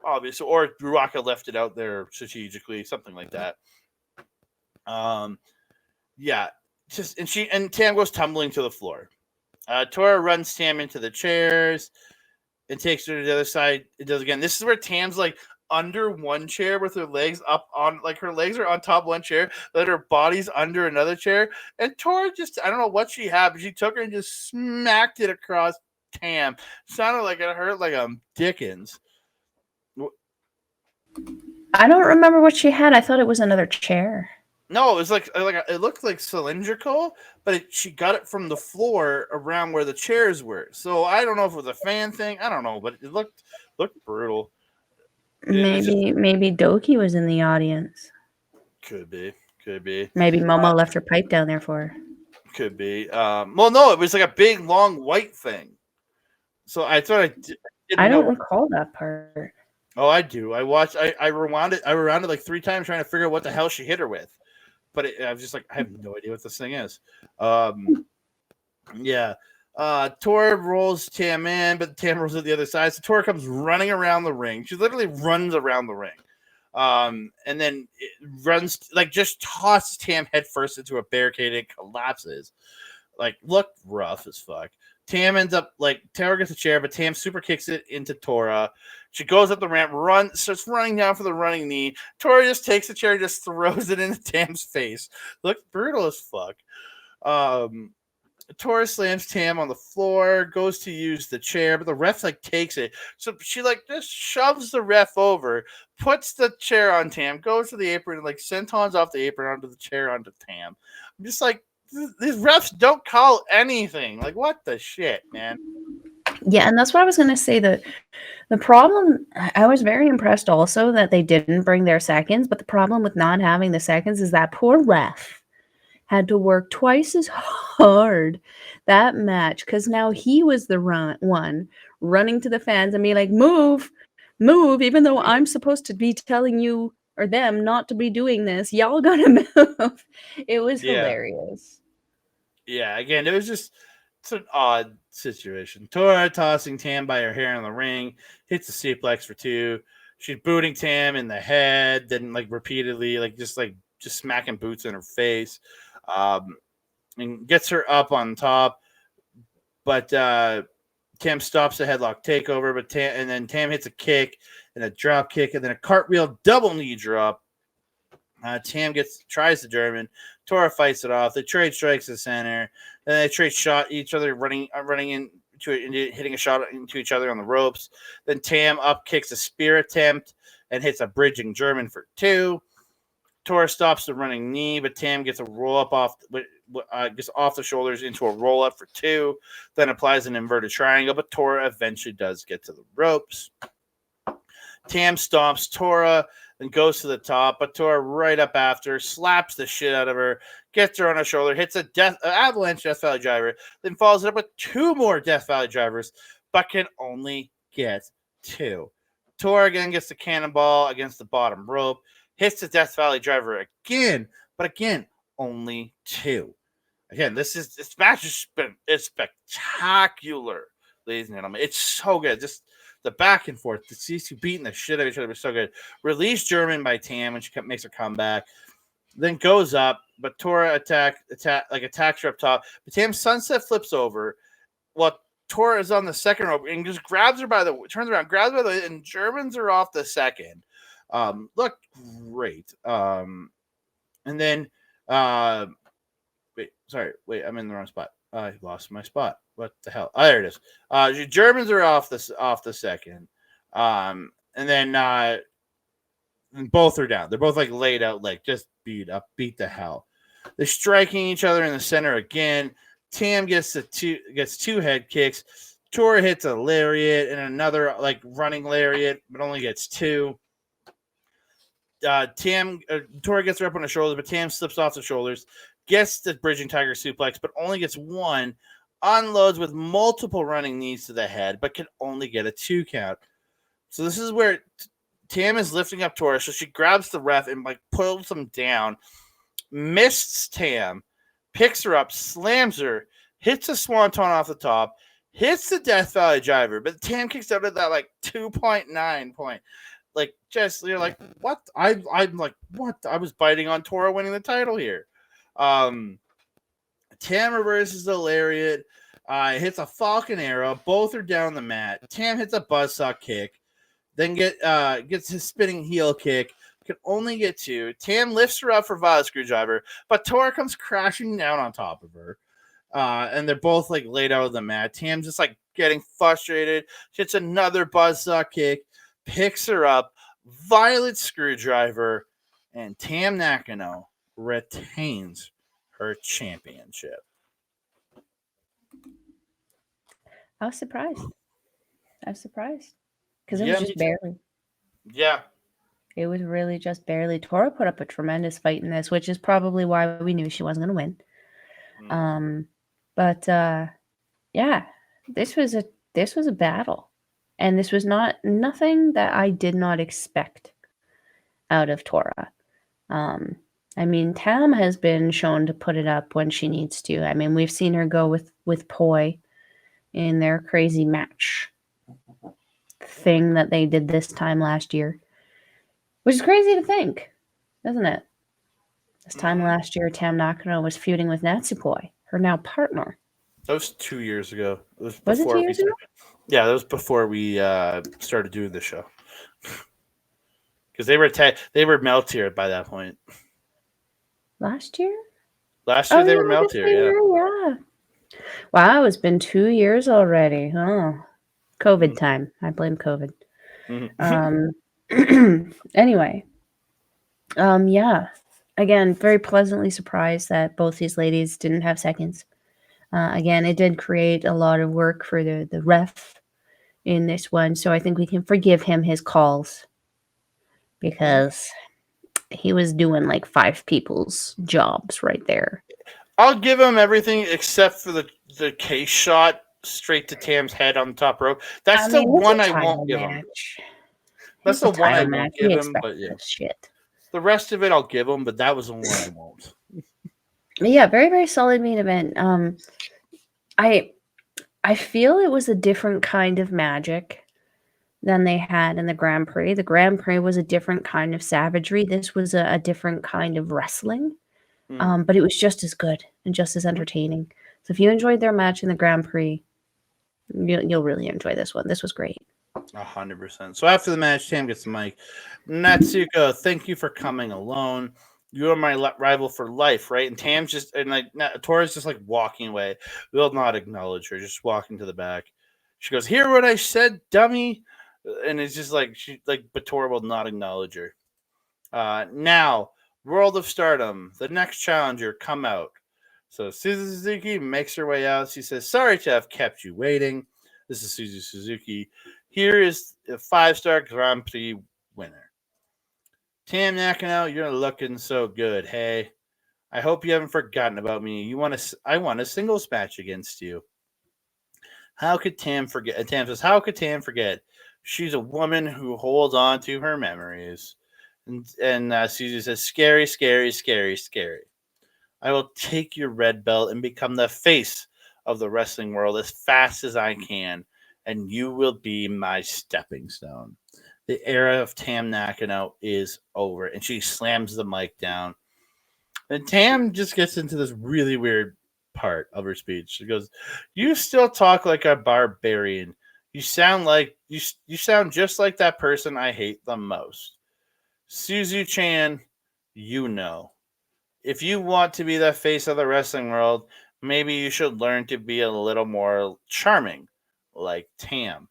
S1: obviously, or Ruaka left it out there strategically, something like that. Yeah, and Tam goes tumbling to the floor. Tora runs Tam into the chairs and takes her to the other side. It does again. This is where Tam's like under one chair with her legs up on, like her legs are on top of one chair, then her body's under another chair. And Tora just, I don't know what she had, but she took her and just smacked it across Tam. Sounded like it hurt like a Dickens.
S2: I don't remember what she had. I thought it was another chair.
S1: No, it was like it looked like cylindrical, but she got it from the floor around where the chairs were. So I don't know if it was a fan thing. I don't know, but it looked brutal.
S2: Maybe Doki was in the audience.
S1: Could be.
S2: Maybe Momo left her pipe down there for her.
S1: Could be. Well, no, it was like a big, long white thing. So I thought
S2: I don't recall that part.
S1: Oh, I do. I watched. I rewound it. I rewound it like 3 times trying to figure out what the hell she hit her with. But I was just like, I have no idea what this thing is. Yeah. Tora rolls Tam in, but Tam rolls to the other side. So Tora comes running around the ring. She literally runs around the ring. And then it runs, like, just tosses Tam headfirst into a barricade and collapses. Like, looked rough as fuck. Tam ends up, like, Tora gets a chair, but Tam super kicks it into Tora. She goes up the ramp, starts running down for the running knee. Tora just takes the chair, just throws it into Tam's face. Looked brutal as fuck. Um, Tora slams Tam on the floor, goes to use the chair, but the ref like takes it. So she like just shoves the ref over, puts the chair on Tam, goes to the apron, and like sentons off the apron onto the chair onto Tam. I'm just like, these refs don't call anything. Like, what the shit, man?
S2: Yeah, and that's what I was going to say. The problem, I was very impressed also that they didn't bring their seconds, but the problem with not having the seconds is that poor ref had to work twice as hard that match because now he was the one running to the fans and be like, move, move, even though I'm supposed to be telling you or them not to be doing this. Y'all gotta move. It was
S1: Yeah.
S2: hilarious.
S1: Yeah, again, it was just it's an odd situation. Tora tossing Tam by her hair in the ring, hits a suplex for 2. She's booting Tam in the head, then like repeatedly, like just smacking boots in her face, and gets her up on top. But Tam stops the headlock takeover, but and then Tam hits a kick and a drop kick, and then a cartwheel double knee drop. Tam tries the German. Tora fights it off. They trade strikes to the center. Then they trade shot each other, running into it, hitting a shot into each other on the ropes. Then Tam up kicks a spear attempt and hits a bridging German for 2. Tora stops the running knee, but Tam gets a roll up gets off the shoulders into a roll up for 2. Then applies an inverted triangle, but Tora eventually does get to the ropes. Tam stomps Tora, then goes to the top, but Tora right up after, slaps the shit out of her, gets her on her shoulder, hits an avalanche Death Valley driver, then follows it up with 2 more Death Valley drivers, but can only get 2. Tora again gets the cannonball against the bottom rope, hits the Death Valley driver again, but again, only 2. Again, this match has been spectacular, ladies and gentlemen. It's so good. Just the back and forth, these 2 beating the shit out of each other was so good. Release German by Tam when she makes her comeback. Then goes up, but Tora attacks her up top. But Tam sunset flips over. Well, Tora is on the second rope and just grabs her turns around, grabs her by the, and Germans are off the second. Looked great. And then, wait, I'm in the wrong spot. I lost my spot. What the hell? Oh, there it is. The Germans are off the second. And then both are down. They're both like laid out, like just beat the hell. They're striking each other in the center again. Tam gets 2 head kicks. Tora hits a lariat and another like running lariat, but only gets 2. Tora gets her up on the shoulders, but Tam slips off the shoulders, gets the bridging tiger suplex, but only gets 1. Unloads with multiple running knees to the head, but can only get a 2 count. So this is where Tam is lifting up Tora, so she grabs the ref and like pulls him down, mists Tam, picks her up, slams her, hits a swanton off the top, hits the Death Valley driver, but Tam kicks out at that like 2.9 point. Like, just you're like, what? I'm like, what? I was biting on Tora winning the title here. Tam reverses the lariat, hits a falcon arrow. Both are down the mat. Tam hits a buzzsaw kick, then gets his spinning heel kick. Can only get 2. Tam lifts her up for Violet Screwdriver, but Tora comes crashing down on top of her. And they're both like laid out of the mat. Tam's just like getting frustrated. She hits another buzzsaw kick, picks her up, Violet Screwdriver, and Tam Nakano retains her championship.
S2: I was surprised. Because it was just barely.
S1: Yeah.
S2: It was really just barely. Tora put up a tremendous fight in this, which is probably why we knew she wasn't going to win. But yeah, this was a battle, and this was nothing that I did not expect out of Tora. I mean, Tam has been shown to put it up when she needs to. I mean, we've seen her go with Poi in their crazy match thing that they did this time last year, which is crazy to think, isn't it? This time last year, Tam Nakano was feuding with Natsupoi, her now partner.
S1: That was 2 years ago. It was
S2: Was it 2
S1: before
S2: years ago?
S1: Yeah, that was before we started doing the show. Because they were male tier by that point.
S2: Last year?
S1: Last year they were
S2: yeah,
S1: male
S2: this
S1: tier,
S2: year, yeah. Wow, it's been 2 years already. Oh, COVID time. I blame COVID. Anyway, yeah. Again, very pleasantly surprised that both these ladies didn't have seconds. Again, it did create a lot of work for the ref in this one, so I think we can forgive him his calls because he was doing like 5 people's jobs right there.
S1: I'll give him everything except for the case shot straight to Tam's head on the top rope. That's the one I won't give him. That's the one I won't give him, but yeah.
S2: Shit.
S1: The rest of it I'll give him, but that was the one I won't.
S2: Yeah, very, very solid main event. I feel it was a different kind of magic than they had in the Grand Prix. The Grand Prix was a different kind of savagery. This was a different kind of wrestling. But it was just as good and just as entertaining. So if you enjoyed their match in the Grand Prix, you'll really enjoy this one. This was great.
S1: 100%. So after the match, Tam gets the mic. Natsuko, thank you for coming alone. You are my rival for life, right? And Tam's just Tori's just like walking away. Will not acknowledge her, just walking to the back. She goes, "Hear what I said, dummy?" And it's just like but Tori will not acknowledge her. Now, World of Stardom, the next challenger, come out. So Suzuki makes her way out. She says, "Sorry to have kept you waiting. This is Suzuki. Here is a 5-star Grand Prix winner. Tam Nakano, you're looking so good. Hey, I hope you haven't forgotten about me. I want a singles match against you." How could Tam forget? Tam says, "How could Tam forget? She's a woman who holds on to her memories." And Suzu says, "Scary, scary, scary, scary. I will take your red belt and become the face of the wrestling world as fast as I can, and you will be my stepping stone. The era of Tam Nakano is over." And she slams the mic down. And Tam just gets into this really weird part of her speech. She goes, "You still talk like a barbarian. You sound like you sound just like that person I hate the most. Suzu-chan, you know. If you want to be the face of the wrestling world, maybe you should learn to be a little more charming, like Tam."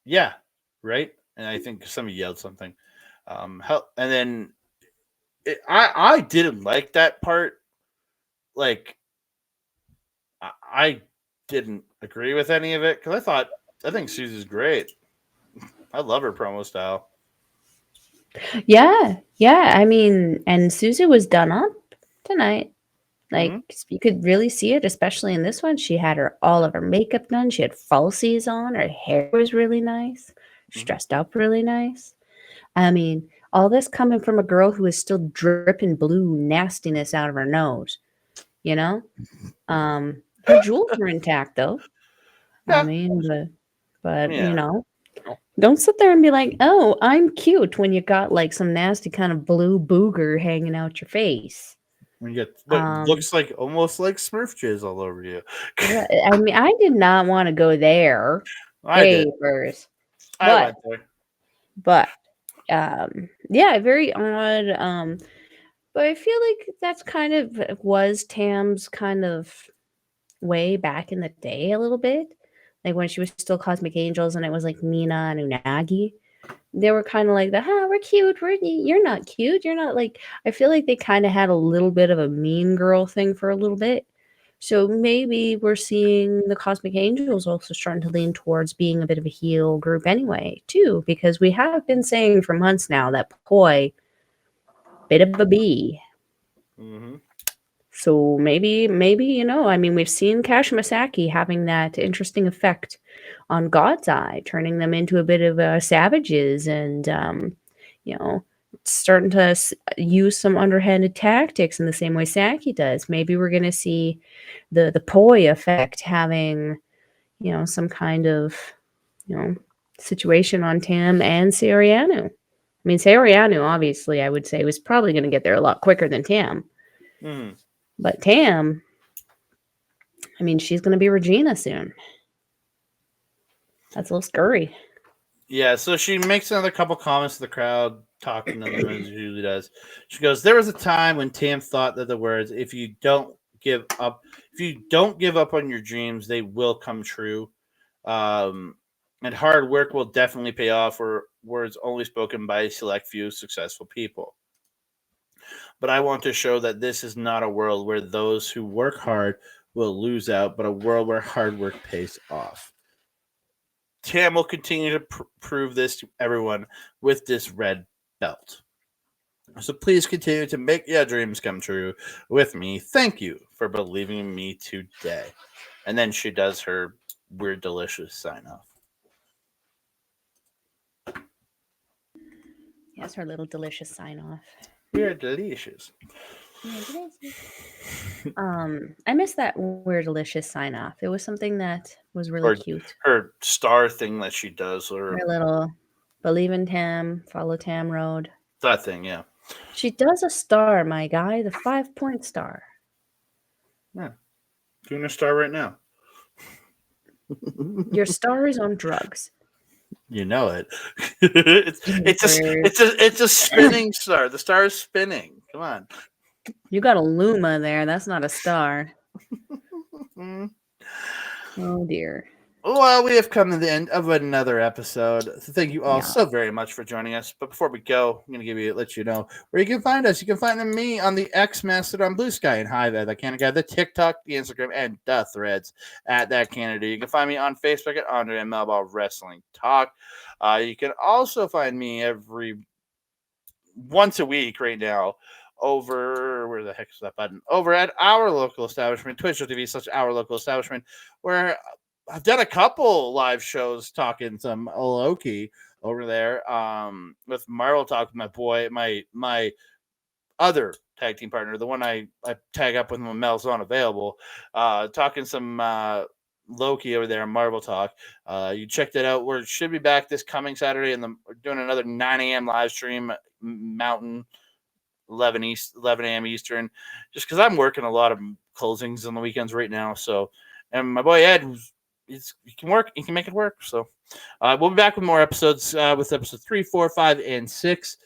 S1: Yeah, right? And I think somebody yelled something. And then I didn't like that part. Like, I didn't agree with any of it because I think Suzu's great. I love her promo style.
S2: Yeah. I mean, and Suzu was done up tonight. Like, you could really see it, especially in this one. She had all of her makeup done. She had falsies on. Her hair was really nice. She dressed up really nice. I mean, all this coming from a girl who is still dripping blue nastiness out of her nose. You know? Her jewels were intact, though.
S1: Yeah.
S2: I mean, but
S1: Yeah.
S2: you know, don't sit there and be like, "Oh, I'm cute," when you got like some nasty kind of blue booger hanging out your face.
S1: When you get what looks like almost like Smurf jizz all over you.
S2: I mean, I did not want to go there.
S1: I did. I went there.
S2: But yeah, very odd. But I feel like that's kind of was Tam's kind of way back in the day a little bit. Like when she was still Cosmic Angels and it was like Mina and Unagi. They were kind of like we're cute. You're not cute. You're not like, I feel like they kind of had a little bit of a mean girl thing for a little bit. So maybe we're seeing the Cosmic Angels also starting to lean towards being a bit of a heel group anyway, too, because we have been saying for months now that Poi, bit of a B. So maybe, I mean, we've seen Kashima Saki having that interesting effect on God's Eye, turning them into a bit of savages and, starting to use some underhanded tactics in the same way Saki does. Maybe we're going to see the poi effect having, some kind of, situation on Tam and Saori Anou. I mean, Saori Anou, obviously, I would say, was probably going to get there a lot quicker than Tam.
S1: Mm.
S2: But Tam, I mean, she's going to be Regina soon. That's a little scurry.
S1: Yeah, so she makes another couple comments to the crowd, talking to them as she usually does. She goes, "There was a time when Tam thought that the words, if you don't give up on your dreams, they will come true. And hard work will definitely pay off, or words only spoken by a select few successful people. But I want to show that this is not a world where those who work hard will lose out, but a world where hard work pays off. Tam will continue to prove this to everyone with this red belt. So please continue to make your dreams come true with me. Thank you for believing in me today." And then she does her weird, delicious sign off.
S2: Yes, her little delicious sign off.
S1: We're delicious.
S2: I missed that weird delicious sign off. It was something that was really cute.
S1: Her star thing that she does, or
S2: Her little believe in Tam, follow Tam road.
S1: that thing, yeah.
S2: She does a star, my guy, the 5-point star.
S1: Yeah. Doing a star right now.
S2: Your star is on drugs.
S1: You know it. it's a spinning star. The star is spinning. Come on.
S2: You got a Luma there. That's not a star. Oh dear.
S1: Well, we have come to the end of another episode. So thank you all so very much for joining us. But before we go, I'm going to let you know where you can find us. You can find me on the X Mastodon, Blue Sky, and Hi there, that Canada guy, the TikTok, the Instagram, and the Threads at that Canada. You can find me on Facebook at Andre Melball Wrestling Talk. You can also find me once a week right now over, where the heck is that button? Over at our local establishment, twitch.tv/our local establishment, where I've done a couple live shows talking some Loki over there. With Marvel Talk with my boy, my other tag team partner, the one I tag up with when Mel's unavailable, talking some Loki over there on Marvel Talk. You checked it out. We should be back this coming Saturday, and we're doing another 9 a.m. live stream Mountain, 11 a.m. Eastern, just because I'm working a lot of closings on the weekends right now. So, and my boy Ed, he can make it work. So we'll be back with more episodes, with episodes 3, 4, 5, and 6.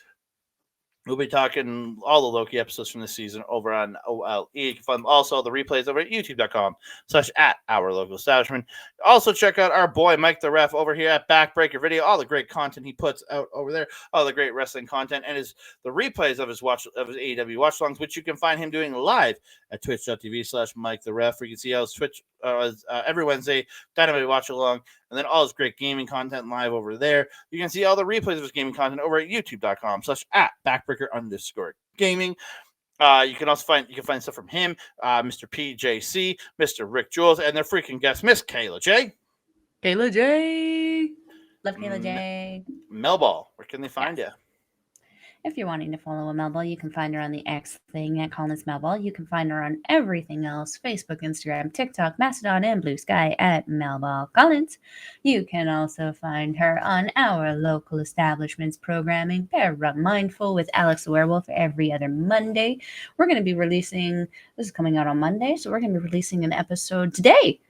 S1: We'll be talking all the Loki episodes from this season over on OLE. You can find also the replays over at youtube.com/@our local establishment. Also check out our boy Mike the Ref over here at Backbreaker Video. All the great content he puts out over there, all the great wrestling content, and the replays of his AEW watch alongs, which you can find him doing live at twitch.tv/Mike the Ref, where you can see how his Twitch every Wednesday Dynamite watch along, and then all his great gaming content live over there. You can see all the replays of his gaming content over at youtube.com/@backbreaker_gaming. You can find stuff from him, Mr. PJC, Mr. Rick Jules, and their freaking guest, Miss Kayla J.
S2: Kayla J. Love Kayla J.
S1: Melball, where can they find you?
S2: If you're wanting to follow a Melball, you can find her on the X thing at Collins Melball. You can find her on everything else, Facebook, Instagram, TikTok, Mastodon, and Blue Sky at Melball Collins. You can also find her on our local establishment's programming, Para Mindful with Alex the Werewolf, every other Monday. We're going to be releasing, this is coming out on Monday, so we're going to be releasing an episode today,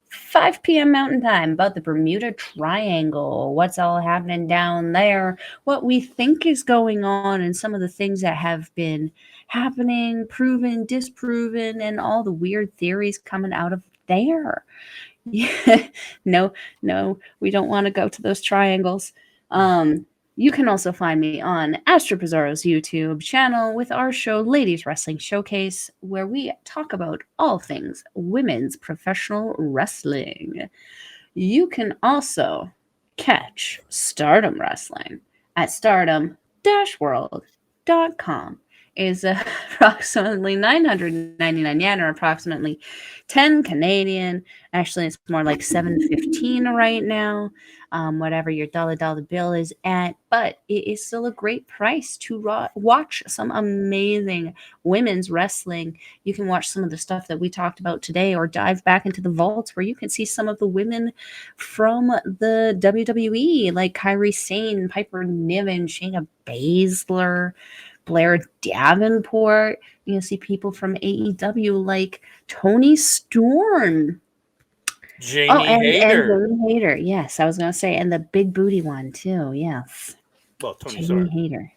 S2: 5 p.m. Mountain Time, about the Bermuda Triangle, what's all happening down there, what we think is going on, and some of the things that have been happening, proven, disproven, and all the weird theories coming out of there. Yeah. No, we don't want to go to those triangles. You can also find me on Astro Pizarro's YouTube channel with our show Ladies Wrestling Showcase, where we talk about all things women's professional wrestling. You can also catch Stardom Wrestling at stardom-world.com. is approximately 999 yen, or approximately 10 Canadian. Actually, it's more like 715 right now, whatever your dollar bill is at. But it is still a great price to watch some amazing women's wrestling. You can watch some of the stuff that we talked about today, or dive back into the vaults where you can see some of the women from the WWE, like Kairi Sane, Piper Niven, Shayna Baszler, Blair Davenport. You can see people from AEW like Tony Storm.
S1: Jamie
S2: and
S1: Hayter.
S2: Jamie Hayter. Yes, I was gonna say, and the big booty one too. Yes,
S1: Well, Tony
S2: Jamie
S1: Storm.
S2: Hayter.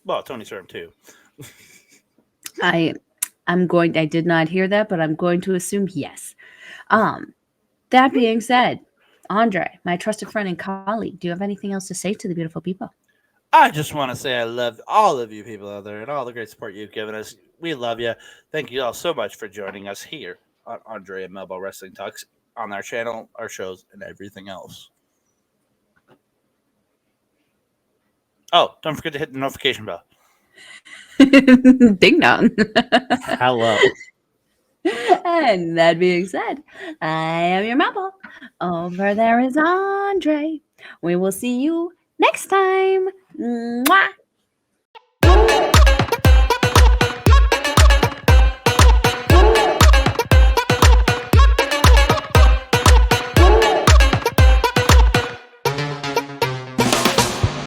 S1: Well, Tony Storm too.
S2: I did not hear that, but I'm going to assume yes. That being said, Andre, my trusted friend and colleague, do you have anything else to say to the beautiful people?
S1: I just want to say I love all of you people out there and all the great support you've given us. We love you. Thank you all so much for joining us here on Andre Melball Wrestling Talks, on our channel, our shows, and everything else. Oh, don't forget to hit the notification bell.
S2: Ding dong.
S1: Hello.
S2: And that being said, I am your Melball. Over there is Andre. We will see you next time. Mwah!